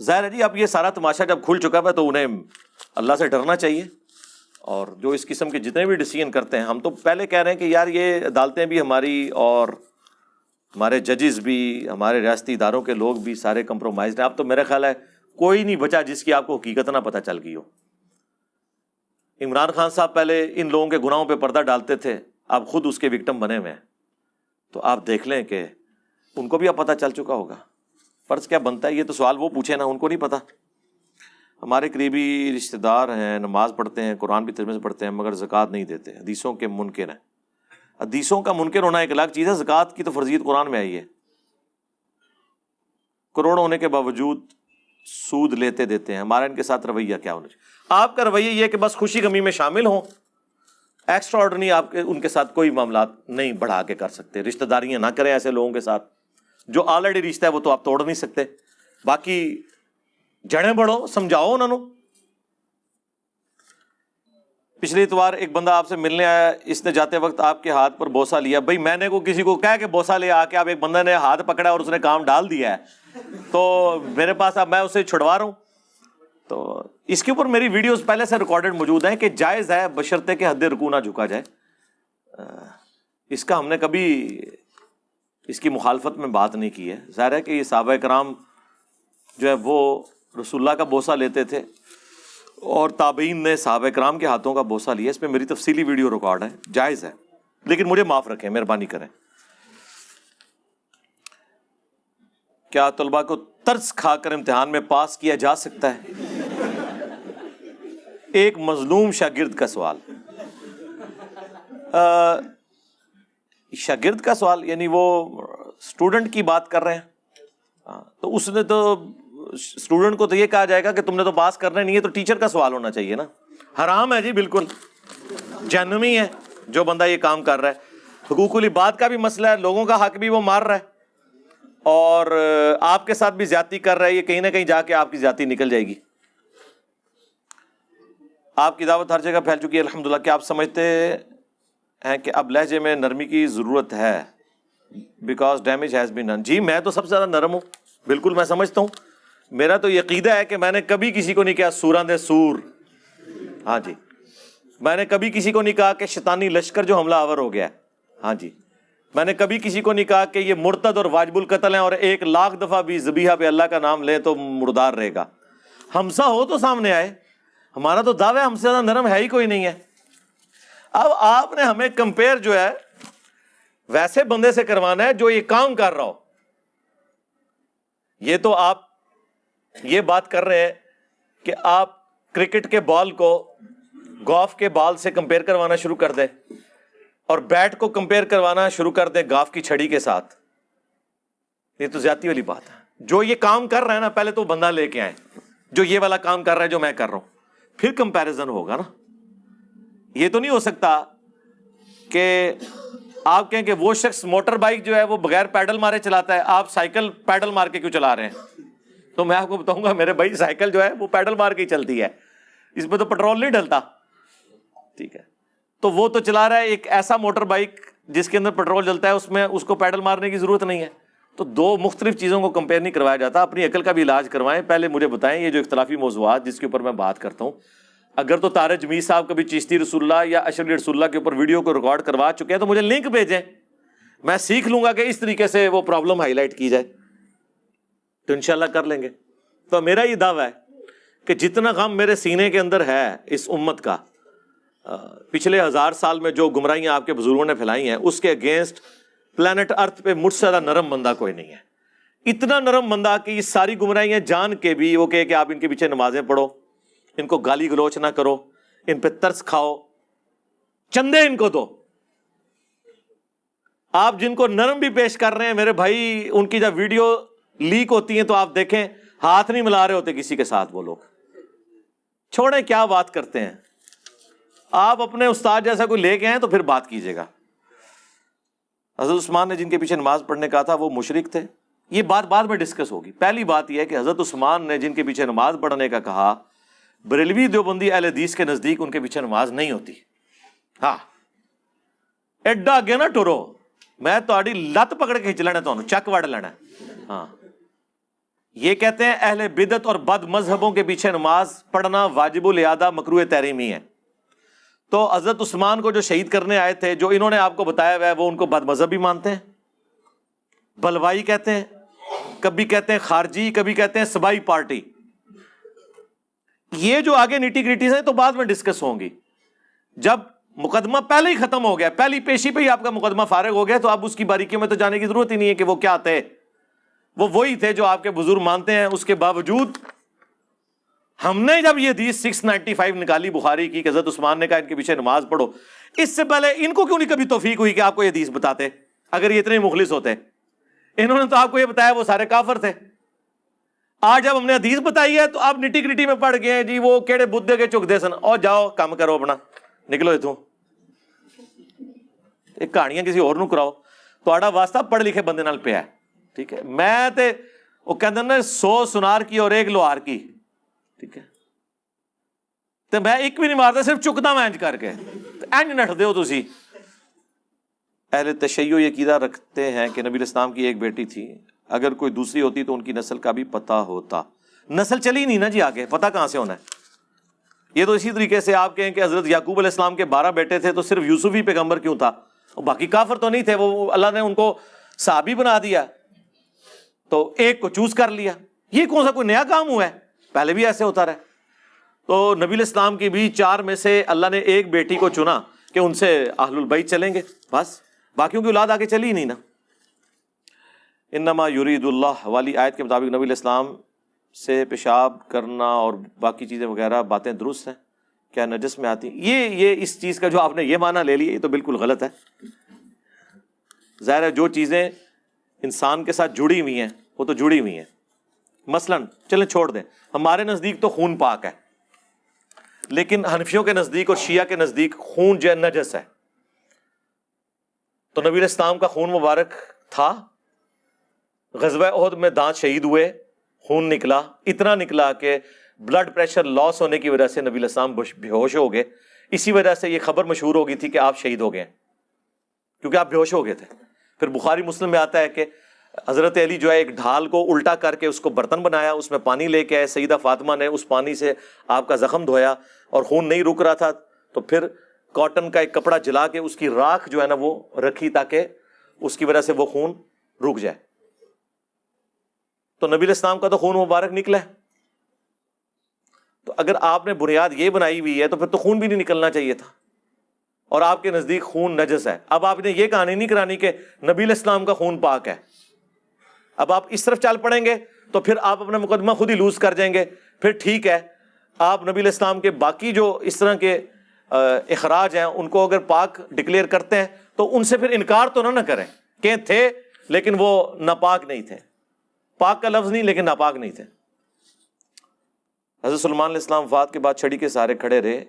ظاہر ہے جی, اب یہ سارا تماشا جب کھل چکا ہے تو انہیں اللہ سے ڈرنا چاہیے. اور جو اس قسم کے جتنے بھی ڈیسیژن کرتے ہیں, ہم تو پہلے کہہ رہے ہیں کہ یار یہ عدالتیں بھی ہماری اور ہمارے ججز بھی, ہمارے ریاستی اداروں کے لوگ بھی سارے کمپرومائزڈ ہیں. اب تو میرا خیال ہے کوئی نہیں بچا جس کی آپ کو حقیقت نہ پتہ چل گئی ہو. عمران خان صاحب پہلے ان لوگوں کے گناہوں پہ پردہ ڈالتے تھے, اب خود اس کے وکٹم بنے ہوئے ہیں. تو آپ دیکھ لیں کہ ان کو بھی اب پتہ چل چکا ہوگا. فرض کیا بنتا ہے, یہ تو سوال وہ پوچھے نا, ان کو نہیں پتا. ہمارے قریبی رشتہ دار ہیں, نماز پڑھتے ہیں, قرآن بھی ترجمے سے پڑھتے ہیں, مگر زکوٰۃ نہیں دیتے, حدیثوں کے منکر ہیں. حدیثوں کا منکر ہونا ایک الگ چیز ہے, زکوٰۃ کی تو فرضیت قرآن میں آئی ہے. کروڑ ہونے کے باوجود سود لیتے دیتے ہیں, ہمارا ان کے ساتھ رویہ کیا ہونا چاہیے؟ آپ کا رویہ یہ کہ بس خوشی غمی میں شامل ہوں, ایکسٹرا آرڈنری آپ کے ان کے ساتھ کوئی معاملات نہیں بڑھا کے کر سکتے. رشتہ داریاں نہ کریں ایسے لوگوں کے ساتھ. جو آلریڈی رشتہ ہے وہ تو آپ توڑ نہیں سکتے. باقی جڑیں بڑھو, سمجھاؤ انہوں. پچھلی اتوار ایک بندہ آپ سے ملنے آیا, اس نے جاتے وقت آپ کے ہاتھ پر بوسہ لیا. بھائی میں نے کسی کو کہا کہ بوسہ لے آ کے, آپ ایک بندے نے ہاتھ پکڑا اور اس نے کام ڈال دیا ہے, تو میرے پاس اب میں اسے چھڑوا رہا ہوں. تو اس کے اوپر میری ویڈیوز پہلے سے ریکارڈڈ موجود ہیں کہ جائز ہے بشرطے کہ حد رکوع نہ جھکا جائے. اس کا ہم نے کبھی اس کی مخالفت میں بات نہیں کی ہے. ظاہر ہے کہ یہ صحابہ کرام جو ہے وہ رسول اللہ کا بوسہ لیتے تھے اور تابعین نے صحابہ کرام کے ہاتھوں کا بوسہ لیا. اس میں میری تفصیلی ویڈیو ریکارڈ ہے, جائز ہے, لیکن مجھے معاف رکھیں, مہربانی کریں. کیا طلباء کو ترس کھا کر امتحان میں پاس کیا جا سکتا ہے؟ ایک مظلوم شاگرد کا سوال. شاگرد کا سوال یعنی وہ اسٹوڈنٹ کی بات کر رہے ہیں، تو اس نے تو اسٹوڈنٹ کو تو یہ کہا جائے گا کہ تم نے تو پاس کرنا نہیں ہے، تو ٹیچر کا سوال ہونا چاہیے نا. حرام ہے جی، بالکل جہنمی ہے جو بندہ یہ کام کر رہا ہے. حقوق العباد کا بھی مسئلہ ہے، لوگوں کا حق بھی وہ مار رہا ہے اور آپ کے ساتھ بھی زیادتی کر رہا ہے. یہ کہیں نہ کہیں جا کے آپ کی زیادتی نکل جائے گی. آپ کی دعوت ہر جگہ پھیل چکی ہے الحمدللہ. کہ آپ سمجھتے ہیں کہ اب لہجے میں نرمی کی ضرورت ہے because damage has been done? جی میں تو سب سے زیادہ نرم ہوں، بالکل میں سمجھتا ہوں. میرا تو عقیدہ ہے کہ میں نے کبھی کسی کو نہیں کہا سوراں دے سور. ہاں جی، میں نے کبھی کسی کو نہیں کہا کہ شیطانی لشکر جو حملہ آور ہو گیا ہے. ہاں جی، میں نے کبھی کسی کو نہیں کہا کہ یہ مرتد اور واجب القتل ہیں اور 1,00,000 دفعہ بھی ذبیحہ پہ اللہ کا نام لے تو مردار رہے گا. ہمسا ہو تو سامنے آئے. ہمارا تو دعویٰ ہم سے زیادہ نرم ہے ہی کوئی نہیں ہے. اب آپ نے ہمیں کمپیئر جو ہے ویسے بندے سے کروانا ہے جو یہ کام کر رہا ہو. یہ تو آپ یہ بات کر رہے ہیں کہ آپ کرکٹ کے بال کو گولف کے بال سے کمپیئر کروانا شروع کر دیں اور بیٹ کو کمپیئر کروانا شروع کر دیں گولف کی چھڑی کے ساتھ. یہ تو زیادتی والی بات ہے. جو یہ کام کر رہا ہے نا، پہلے تو بندہ لے کے آئے جو یہ والا کام کر رہا ہے جو میں کر رہا ہوں، پھر کمپیریزن ہوگا نا. یہ تو نہیں ہو سکتا کہ آپ کہیں کہ وہ شخص موٹر بائک جو ہے وہ بغیر پیڈل مارے چلاتا ہے، آپ سائیکل پیڈل مار کے کیوں چلا رہے ہیں؟ تو میں آپ کو بتاؤں گا میرے بھائی سائیکل جو ہے وہ پیڈل مار کے ہی چلتی ہے، اس میں تو پیٹرول نہیں ڈلتا. ٹھیک ہے، تو وہ تو چلا رہا ہے ایک ایسا موٹر بائک جس کے اندر پیٹرول جلتا ہے، اس میں اس کو پیڈل مارنے کی ضرورت نہیں ہے. تو دو مختلف چیزوں کو کمپیئر نہیں کروایا جاتا. اپنی عقل کا بھی علاج کروائیں. پہلے مجھے بتائیں یہ جو اختلافی موضوعات جس کے اوپر میں بات کرتا ہوں، اگر تو طارق جمیل صاحب کبھی چشتی رسول اللہ یا اشرف رسول اللہ کے اوپر ویڈیو کو ریکارڈ کروا چکے ہیں تو مجھے لنک بھیجیں، میں سیکھ لوں گا کہ اس طریقے سے وہ پرابلم ہائی لائٹ کی جائے، تو انشاءاللہ کر لیں گے. تو میرا یہ دعویٰ ہے کہ جتنا غم میرے سینے کے اندر ہے اس امت کا، پچھلے 1000 سال میں جو گمراہیاں آپ کے بزرگوں نے پھیلائی ہیں، اس کے اگینسٹ پلانٹ ارتھ پہ مجھ سے زیادہ نرم بندہ کوئی نہیں ہے. اتنا نرم بندہ کہ یہ ساری گمراہیاں جان کے بھی وہ کہے کہ آپ ان کے پیچھے نمازیں پڑھو، ان کو گالی گلوچ نہ کرو، ان پہ ترس کھاؤ، چندے ان کو دو. آپ جن کو نرم بھی پیش کر رہے ہیں میرے بھائی، ان کی جب ویڈیو لیک ہوتی ہیں تو آپ دیکھیں ہاتھ نہیں ملا رہے ہوتے کسی کے ساتھ. وہ لوگ چھوڑیں کیا بات کرتے ہیں. آپ اپنے استاد جیسا کوئی لے کے آئیں تو پھر بات کیجیے گا. حضرت عثمان نے جن کے پیچھے نماز پڑھنے کہا تھا وہ مشرک تھے، یہ بات بعد میں ڈسکس ہوگی. پہلی بات یہ ہے کہ حضرت عثمان نے جن کے پیچھے نماز پڑھنے کا کہا، بریلوی دیوبندی اہل حدیث کے نزدیک ان کے پیچھے نماز نہیں ہوتی. ہاں ایڈا اگے نہ ٹرو، میں تہاڈی لت پکڑ کے کھچ لینا، تمہیں چک وڑ لینا. ہاں یہ کہتے ہیں اہل بدعت اور بد مذہبوں کے پیچھے نماز پڑھنا واجب الاعادہ مکروہ تحریمی ہے. تو حضرت عثمان کو جو شہید کرنے آئے تھے، جو انہوں نے آپ کو بتایا ہوا ہے، وہ ان کو بد مذہب بھی مانتے ہیں، بلوائی کہتے ہیں، کبھی کہتے ہیں خارجی، کبھی کہتے ہیں سبائی پارٹی. یہ جو آگے نیٹی گریٹیز ہیں تو بعد میں ڈسکس ہوں گی. جب مقدمہ پہلے ہی ختم ہو گیا، پہلی پیشی پہ ہی آپ کا مقدمہ فارغ ہو گیا، تو اب اس کی باریکیوں میں تو جانے کی ضرورت ہی نہیں ہے کہ وہ کیا تھے. وہ وہی تھے جو آپ کے بزرگ مانتے ہیں. اس کے باوجود ہم نے جب یہ حدیث 695 نکالی بخاری کی کہ حضرت عثمان نے کہا ان کے پیچھے نماز پڑھو، اس سے پہلے ان کو کیوں نہیں کبھی توفیق ہوئی کہ آپ کو یہ حدیث بتاتے؟ اگر یہ اتنے مخلص ہوتے، انہوں نے تو آپ کو یہ بتایا وہ سارے کافر تھے. آج جب ہم نے حدیث بتائی ہے تو آپ نٹی گریٹی میں پڑھ گئے ہیں جی وہ کیڑے بدھے کے چک دے سن، اور جاؤ کام کرو اپنا، نکلو اتوں. ایک کہانیاں کسی اور نو کراؤ، تہاڈا واسطہ پڑھ لکھے بندے نال پیا ہے. ٹھیک ہے، میں تے وہ کہندے نے 100 سنار کی اور 1 لوہار کی. ٹھیک ہے، تے میں ایک بھی نہیں مارتا، صرف چکدا میں انج کر کے انج نٹ دیو. تسی اہل تشیع یہ عقیدہ رکھتے ہیں کہ نبی الاسلام کی ایک بیٹی تھی، اگر کوئی دوسری ہوتی تو ان کی نسل کا بھی پتہ ہوتا. نسل چلی نہیں نا جی، آگے پتہ کہاں سے ہونا ہے؟ یہ تو اسی طریقے سے آپ کہیں کہ حضرت یعقوب علیہ السلام کے 12 بیٹے تھے تو صرف یوسف ہی پیغمبر کیوں تھا؟ باقی کافر تو نہیں تھے، وہ اللہ نے ان کو صحابی بنا دیا تو ایک کو چوز کر لیا. یہ کون سا کوئی نیا کام ہوا ہے؟ پہلے بھی ایسے ہوتا رہا. تو نبی الاسلام کی بھی 4 میں سے اللہ نے ایک بیٹی کو چنا کہ ان سے اہل البیت چلیں گے، بس باقیوں کی اولاد آگے چلی ہی نہیں نا. انما یرید اللہ والی آیت کے مطابق نبی الاسلام سے پیشاب کرنا اور باقی چیزیں وغیرہ باتیں درست ہیں کیا نجس میں آتی؟ یہ اس چیز کا جو آپ نے یہ معنی لے لیا یہ تو بالکل غلط ہے. ظاہر ہے جو چیزیں انسان کے ساتھ جڑی ہوئی ہیں وہ تو جڑی ہوئی ہیں. مثلاً چلیں چھوڑ دیں, ہمارے نزدیک تو خون پاک ہے, لیکن حنفیوں کے نزدیک اور شیعہ کے نزدیک خون جو ہے نجس ہے. تو نبی علیہ السلام کا خون مبارک تھا, غزوہ احد میں دانت شہید ہوئے, خون نکلا, اتنا نکلا کہ بلڈ پریشر لاس ہونے کی وجہ سے نبی علیہ السلام بے ہوش ہو گئے. اسی وجہ سے یہ خبر مشہور ہو گئی تھی کہ آپ شہید ہو گئے کیونکہ آپ بے ہوش ہو گئے تھے. پھر بخاری مسلم میں آتا ہے کہ حضرت علی جو ہے ایک ڈھال کو الٹا کر کے اس کو برتن بنایا, اس میں پانی لے کے آئے, سیدہ فاطمہ نے اس پانی سے آپ کا زخم دھویا اور خون نہیں رک رہا تھا, تو پھر کاٹن کا ایک کپڑا جلا کے اس کی راکھ جو ہے نا وہ رکھی تاکہ اس کی وجہ سے وہ خون رک جائے. تو نبی علیہ السلام کا تو خون مبارک نکلا ہے. تو اگر آپ نے بنیاد یہ بنائی ہوئی ہے تو پھر تو خون بھی نہیں نکلنا چاہیے تھا, اور آپ کے نزدیک خون نجس ہے. اب آپ نے یہ کہانی نہیں کرانی کہ نبی علیہ السلام کا خون پاک ہے. اب آپ اس طرف چل پڑیں گے تو پھر آپ اپنا مقدمہ خود ہی لوز کر جائیں گے. پھر ٹھیک ہے, آپ نبی علیہ السلام کے باقی جو اس طرح کے اخراج ہیں ان کو اگر پاک ڈکلیئر کرتے ہیں تو ان سے پھر انکار تو نہ کریں کہ تھے لیکن وہ ناپاک نہیں تھے. پاک کا لفظ نہیں لیکن ناپاک نہیں تھے. حضرت سلمان علیہ السلام وفات کے بعد چھڑی کے سارے کھڑے رہے.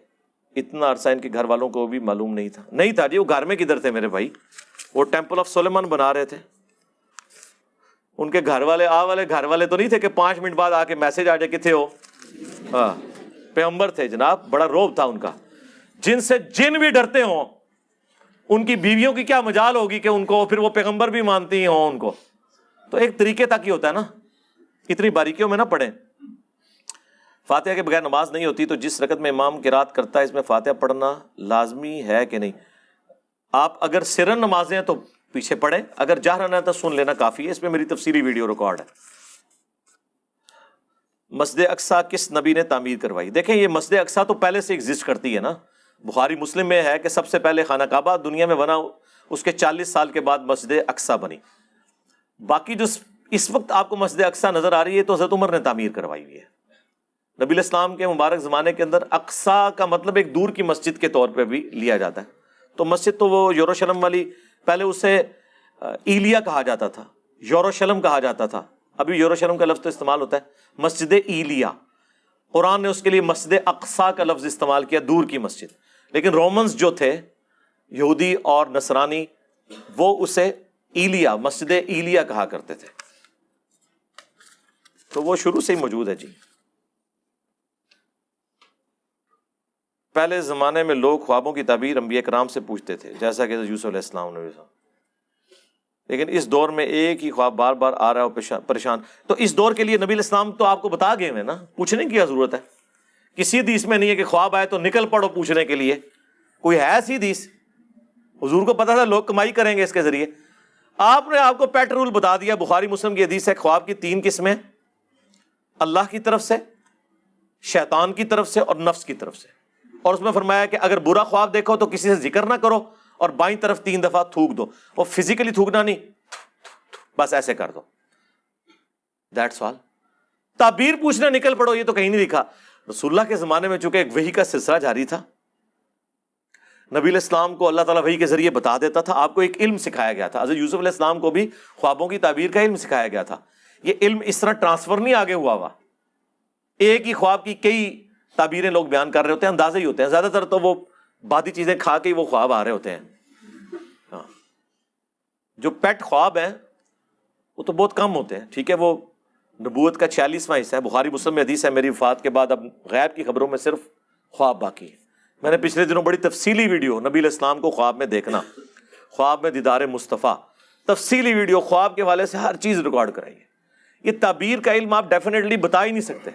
اتنا عرصہ ان کے گھر والوں کو بھی معلوم نہیں تھا جی وہ گھر میں کدھر تھے میرے بھائی. وہ ٹیمپل آف سلیمان بنا رہے تھے. ان کے گھر والے گھر والے تو نہیں تھے کہ 5 منٹ بعد آ کے میسج آ جائے کتنے ہو. ہاں, پیغمبر تھے جناب, بڑا روب تھا ان کا. جن سے جن بھی ڈرتے ہوں ان کی بیویوں کی کیا مجال ہوگی کہ ان کو پھر وہ پیغمبر بھی مانتی ہوں ان کو. تو ایک طریقے تک ہی ہوتا ہے نا, اتنی باریکیوں میں نہ پڑھیں. فاتحہ کے بغیر نماز نہیں ہوتی, تو جس رکعت میں امام قرات کرتا ہے اس میں فاتحہ پڑھنا لازمی ہے کہ نہیں؟ آپ اگر سرن نمازیں ہیں تو پیچھے پڑھیں, اگر جہرن ہے تو سن لینا کافی ہے. اس میں میری تفصیلی ویڈیو ریکارڈ ہے. مسجد اقصی کس نبی نے تعمیر کروائی؟ دیکھیں یہ مسجد اقصی تو پہلے سے ایگزسٹ کرتی ہے نا. بخاری مسلم میں ہے کہ سب سے پہلے خانہ کعبہ دنیا میں بنا, اس کے 40 سال کے بعد مسجد اقصی بنی. باقی جو اس وقت آپ کو مسجد اقصی نظر آ رہی ہے تو حضرت عمر نے تعمیر کروائی ہوئی ہے. نبی علیہ السلام کے مبارک زمانے کے اندر اقصی کا مطلب ایک دور کی مسجد کے طور پہ بھی لیا جاتا ہے. تو مسجد تو وہ یروشلم والی, پہلے اسے ایلیا کہا جاتا تھا, یروشلم کہا جاتا تھا. ابھی یروشلم کا لفظ تو استعمال ہوتا ہے مسجد ایلیا. قرآن نے اس کے لیے مسجد اقصی کا لفظ استعمال کیا, دور کی مسجد. لیکن رومنز جو تھے یہودی اور نصرانی وہ اسے ایلیا, مسجد ایلیا کہا کرتے تھے. تو وہ شروع سے ہی موجود ہے جی. پہلے زمانے میں لوگ خوابوں کی تعبیر انبیاء کرام سے پوچھتے تھے جیسا کہ یوسف علیہ السلام نے, لیکن اس دور میں ایک ہی خواب بار بار آ رہا ہے پریشان. تو اس دور کے لیے نبی علیہ السلام تو آپ کو بتا گئے ہیں نا, پوچھنے کی کیا ضرورت ہے؟ کسی حدیث میں نہیں ہے کہ خواب آئے تو نکل پڑو پوچھنے کے لیے. کوئی ہے ایسی حدیث؟ حضور کو پتا تھا لوگ کمائی کریں گے اس کے ذریعے. آپ نے آپ کو پیٹ رول بتا دیا. بخاری مسلم کی حدیث ہے خواب کی 3 قسمیں, اللہ کی طرف سے, شیطان کی طرف سے اور نفس کی طرف سے. اور اس میں فرمایا کہ اگر برا خواب دیکھو تو کسی سے ذکر نہ کرو اور بائیں طرف 3 دفعہ تھوک دو. اور فزیکلی تھوکنا نہیں, بس ایسے کر دو, دیٹس آل. تعبیر پوچھنا نکل پڑو یہ تو کہیں نہیں لکھا. رسول اللہ کے زمانے میں چونکہ ایک وحی کا سلسلہ جاری تھا, نبی علیہ السلام کو اللہ تعالیٰ وحی کے ذریعے بتا دیتا تھا. آپ کو ایک علم سکھایا گیا تھا. حضرت یوسف علیہ السلام کو بھی خوابوں کی تعبیر کا علم سکھایا گیا تھا. یہ علم اس طرح ٹرانسفر نہیں آگے ہوا. ایک ہی خواب کی کئی تعبیریں لوگ بیان کر رہے ہوتے ہیں, اندازے ہی ہوتے ہیں. زیادہ تر تو وہ بادی چیزیں کھا کے ہی وہ خواب آ رہے ہوتے ہیں. ہاں, جو پیٹ خواب ہیں وہ تو بہت کم ہوتے ہیں. ٹھیک ہے, وہ نبوت کا 46واں حصہ ہے. بخاری مسلم میں حدیث ہے میری وفات کے بعد اب غیب کی خبروں میں صرف خواب باقی ہے. میں نے پچھلے دنوں بڑی تفصیلی ویڈیو نبی علیہ السلام کو خواب میں دیکھنا, خواب میں دیدار مصطفیٰ, تفصیلی ویڈیو خواب کے حوالے سے ہر چیز ریکارڈ کرائی ہے. یہ تعبیر کا علم آپ ڈیفینیٹلی بتا ہی نہیں سکتے.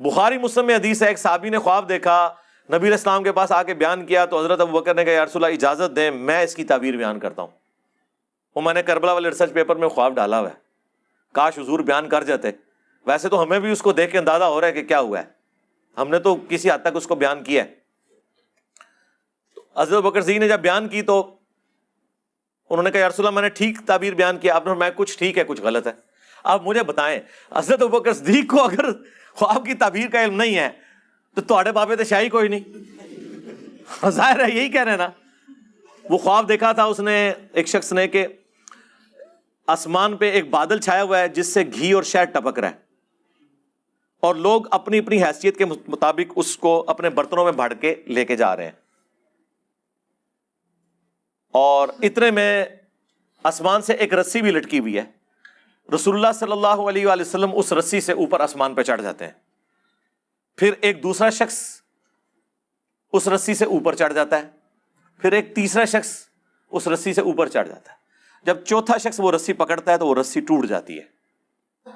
بخاری مسلم میں حدیث ہے ایک صحابی نے خواب دیکھا, نبی علیہ السلام کے پاس آ کے بیان کیا تو حضرت ابوبکر نے کہا یا رسول اللہ اجازت دیں میں اس کی تعبیر بیان کرتا ہوں. وہ میں نے کربلا والے ریسرچ پیپر میں خواب ڈالا ہوا ہے, کاش حضور بیان کر جاتے. ویسے تو ہمیں بھی اس کو دیکھ کے اندازہ ہو رہا ہے کہ کیا ہوا ہے, ہم نے تو کسی حد تک اس کو بیان کیا ہے. حضرت ابوبکر صدیق نے جب بیان کی تو انہوں نے کہا یا رسول اللہ میں نے ٹھیک تعبیر بیان کیا. آپ نے فرمایا کچھ ٹھیک ہے کچھ غلط ہے. آپ مجھے بتائیں حضرت ابوبکر صدیق کو اگر خواب کی تعبیر کا علم نہیں ہے تو تھوڑے بابے تو شاہی کوئی نہیں. ظاہر ہے یہی کہہ رہے ہیں نا. وہ خواب دیکھا تھا اس نے, ایک شخص نے, کہ آسمان پہ ایک بادل چھایا ہوا ہے جس سے گھی اور شہد ٹپک رہا ہے، اور لوگ اپنی اپنی حیثیت کے مطابق اس کو اپنے برتنوں میں بھر کے لے کے جا رہے ہیں، اور اتنے میں آسمان سے ایک رسی بھی لٹکی ہوئی ہے۔ رسول اللہ صلی اللہ علیہ وآلہ وسلم اس رسی سے اوپر آسمان پہ چڑھ جاتے ہیں، پھر ایک دوسرا شخص اس رسی سے اوپر چڑھ جاتا ہے، پھر ایک تیسرا شخص اس رسی سے اوپر چڑھ جاتا ہے۔ جب چوتھا شخص وہ رسی پکڑتا ہے تو وہ رسی ٹوٹ جاتی ہے،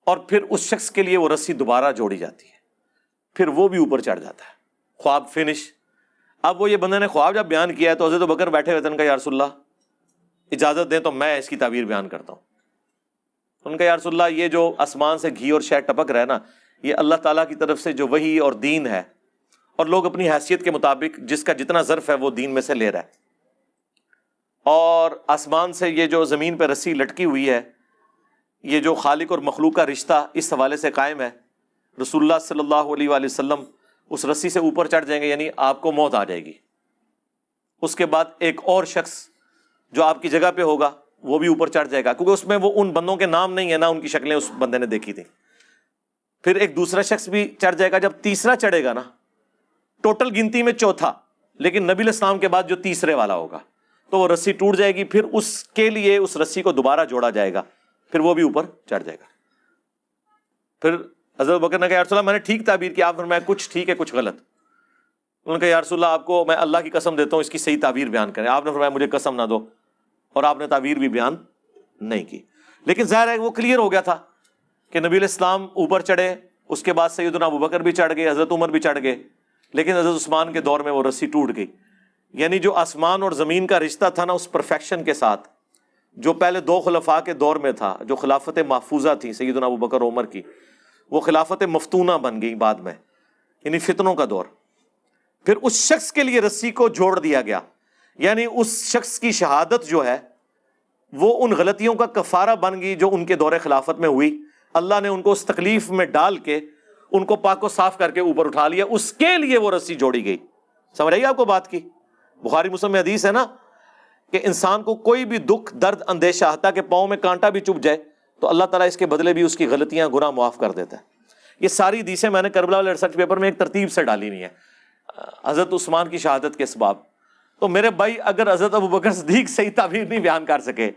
اور پھر اس شخص کے لیے وہ رسی دوبارہ جوڑی جاتی ہے، پھر وہ بھی اوپر چڑھ جاتا ہے۔ خواب فنش۔ اب وہ یہ بندے نے خواب جب بیان کیا ہے تو حضرت بکر بیٹھے ہوئے تھے، ان کا یا رسول اللہ اجازت دیں تو میں اس کی تعبیر بیان کرتا ہوں۔ ان کا یا رسول اللہ یہ جو آسمان سے گھی اور شہد ٹپک رہا ہے نا، یہ اللہ تعالیٰ کی طرف سے جو وحی اور دین ہے، اور لوگ اپنی حیثیت کے مطابق جس کا جتنا ظرف ہے وہ دین میں سے لے رہا ہے۔ اور آسمان سے یہ جو زمین پہ رسی لٹکی ہوئی ہے، یہ جو خالق اور مخلوق کا رشتہ اس حوالے سے قائم ہے۔ رسول اللہ صلی اللہ علیہ وآلہ وسلم اس رسی سے اوپر چڑھ جائیں گے، یعنی آپ کو موت آ جائے گی۔ اس کے بعد ایک اور شخص جو آپ کی جگہ پہ ہوگا وہ بھی اوپر چڑھ جائے گا، کیونکہ اس میں وہ ان بندوں کے نام نہیں ہے نا، ان کی شکلیں اس بندے نے دیکھی تھی۔ پھر ایک دوسرا شخص بھی چڑھ جائے گا، جب تیسرا چڑھے گا نا، ٹوٹل گنتی میں چوتھا، لیکن نبی علیہ السلام کے بعد جو تیسرے والا ہوگا تو وہ رسی ٹوٹ جائے گی، پھر اس کے لیے اس رسی کو دوبارہ جوڑا جائے گا، پھر وہ بھی اوپر چڑھ جائے گا۔ پھر حضرت بکر نے کہا یا رسول اللہ میں نے ٹھیک تعبیر کی، آپ فرمایا کچھ ٹھیک ہے کچھ غلط۔ انہوں نے کہا یا رسول اللہ آپ کو میں اللہ کی قسم دیتا ہوں اس کی صحیح تعبیر بیان کریں۔ آپ نے فرمایا مجھے قسم نہ دو، اور آپ نے تعبیر بھی بیان نہیں کی۔ لیکن ظاہر ہے وہ کلیئر ہو گیا تھا کہ نبی علیہ السلام اوپر چڑھے، اس کے بعد سیدنا ابوبکر بھی چڑھ گئے، حضرت عمر بھی چڑھ گئے، لیکن حضرت عثمان کے دور میں وہ رسی ٹوٹ گئی۔ یعنی جو آسمان اور زمین کا رشتہ تھا نا اس پرفیکشن کے ساتھ، جو پہلے دو خلفاء کے دور میں تھا، جو خلافت محفوظہ تھی سیدنا ابوبکر اور عمر کی، وہ خلافت مفتونہ بن گئی بعد میں، یعنی فتنوں کا دور۔ پھر اس شخص کے لیے رسی کو جوڑ دیا گیا، یعنی اس شخص کی شہادت جو ہے وہ ان غلطیوں کا کفارہ بن گئی جو ان کے دور خلافت میں ہوئی۔ اللہ نے ان کو اس تکلیف میں ڈال کے ان کو پاک و صاف کر کے اوپر اٹھا لیا، اس کے لیے وہ رسی جوڑی گئی۔ سمجھ آئی آپ کو بات کی؟ بخاری مسلم میں حدیث ہے نا کہ انسان کو کوئی بھی دکھ درد اندیشہ، حتیٰ کہ پاؤں میں کانٹا بھی چبھ جائے تو اللہ تعالیٰ اس کے بدلے بھی اس کی غلطیاں گناہ معاف کر دیتا ہے۔ یہ ساری حدیثیں میں نے کربلا والے ریسرچ پیپر میں ایک ترتیب سے ڈالی ہوئی ہیں حضرت عثمان کی شہادت کے اسباب۔ تو میرے بھائی اگر حضرت ابوبکر صدیق صحیح تعبیر نہیں بیان کر سکے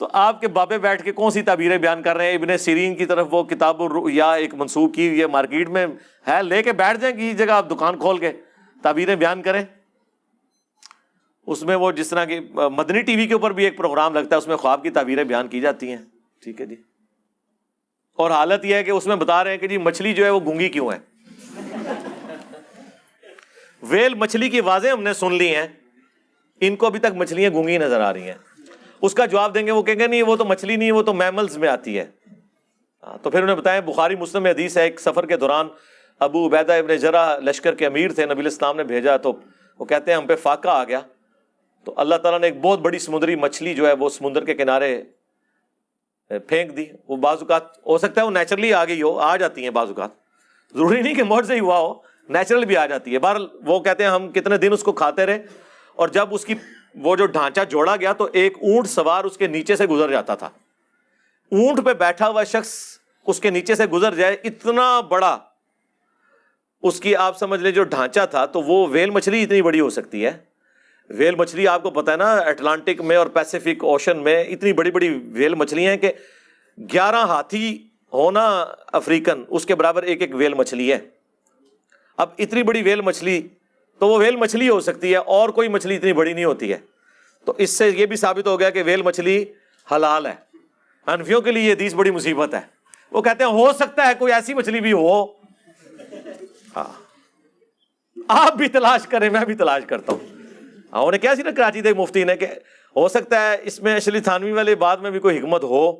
تو آپ کے بابے بیٹھ کے کون سی تعبیریں بیان کر رہے ہیں؟ ابن سیرین کی طرف وہ کتاب الرؤیا ایک منسوخ کی ہوئی مارکیٹ میں ہے، لے کے بیٹھ جائیں کہ جگہ آپ دکان کھول کے تعبیریں بیان کریں۔ اس میں وہ جس طرح کی مدنی ٹی وی کے اوپر بھی ایک پروگرام لگتا ہے، اس میں خواب کی تعبیریں بیان کی جاتی ہیں، ٹھیک ہے جی۔ اور حالت یہ ہے کہ اس میں بتا رہے ہیں کہ جی مچھلی جو ہے وہ گونگی کیوں ہے۔ ویل مچھلی کی آوازیں ہم نے سن لی ہیں، ان کو ابھی تک مچھلیاں گونگی نظر آ رہی ہیں۔ اس کا جواب دیں گے، وہ کہیں گے نہیں وہ تو مچھلی نہیں، وہ تو میملز میں آتی ہے۔ تو پھر انہیں بتایا بخاری مسلم میں حدیث ہے، ایک سفر کے دوران ابو عبیدہ ابن جرح لشکر کے امیر تھے، نبی علیہ السلام نے بھیجا تو وہ کہتے ہیں ہم پہ فاقہ آ گیا، تو اللہ تعالیٰ نے ایک بہت بڑی سمندری مچھلی جو ہے وہ سمندر کے کنارے پھینک دی۔ وہ بعض اوقات ہو سکتا ہے وہ نیچرلی آ گئی ہو، آ جاتی ہیں بعض اوقات، ضروری نہیں کہ معجزہ ہی ہوا ہو، نیچرل بھی آ جاتی ہے۔ بہرحال وہ کہتے ہیں ہم کتنے دن اس کو کھاتے رہے، اور جب اس کی وہ جو ڈھانچہ جوڑا گیا تو ایک اونٹ سوار اس کے نیچے سے گزر جاتا تھا۔ اونٹ پہ بیٹھا ہوا شخص اس کے نیچے سے گزر جائے، اتنا بڑا اس کی آپ سمجھ لیں جو ڈھانچہ تھا، تو وہ ویل مچھلی اتنی بڑی ہو سکتی ہے۔ ویل مچھلی آپ کو پتہ ہے نا اٹلانٹک میں اور پیسیفک اوشن میں اتنی بڑی بڑی ویل مچھلی ہیں کہ 11 ہاتھی ہونا افریقن اس کے برابر ایک ایک ویل مچھلی ہے۔ اب اتنی بڑی ویل مچھلی تو وہ ویل مچھلی ہو سکتی ہے، اور کوئی مچھلی اتنی بڑی نہیں ہوتی ہے۔ تو اس سے یہ بھی ثابت ہو گیا کہ ویل مچھلی حلال ہے۔ حنفیوں کے لیے یہ حدیث بڑی مصیبت ہے، وہ کہتے ہیں ہو سکتا ہے کوئی ایسی مچھلی بھی ہو۔ ہاں آپ بھی تلاش کریں، میں بھی تلاش کرتا ہوں۔ انہیں کیا سی نا کراچی دے مفتی نے کہ ہو سکتا ہے اس میں اشلی تھانوی والے بعد میں بھی کوئی حکمت ہو۔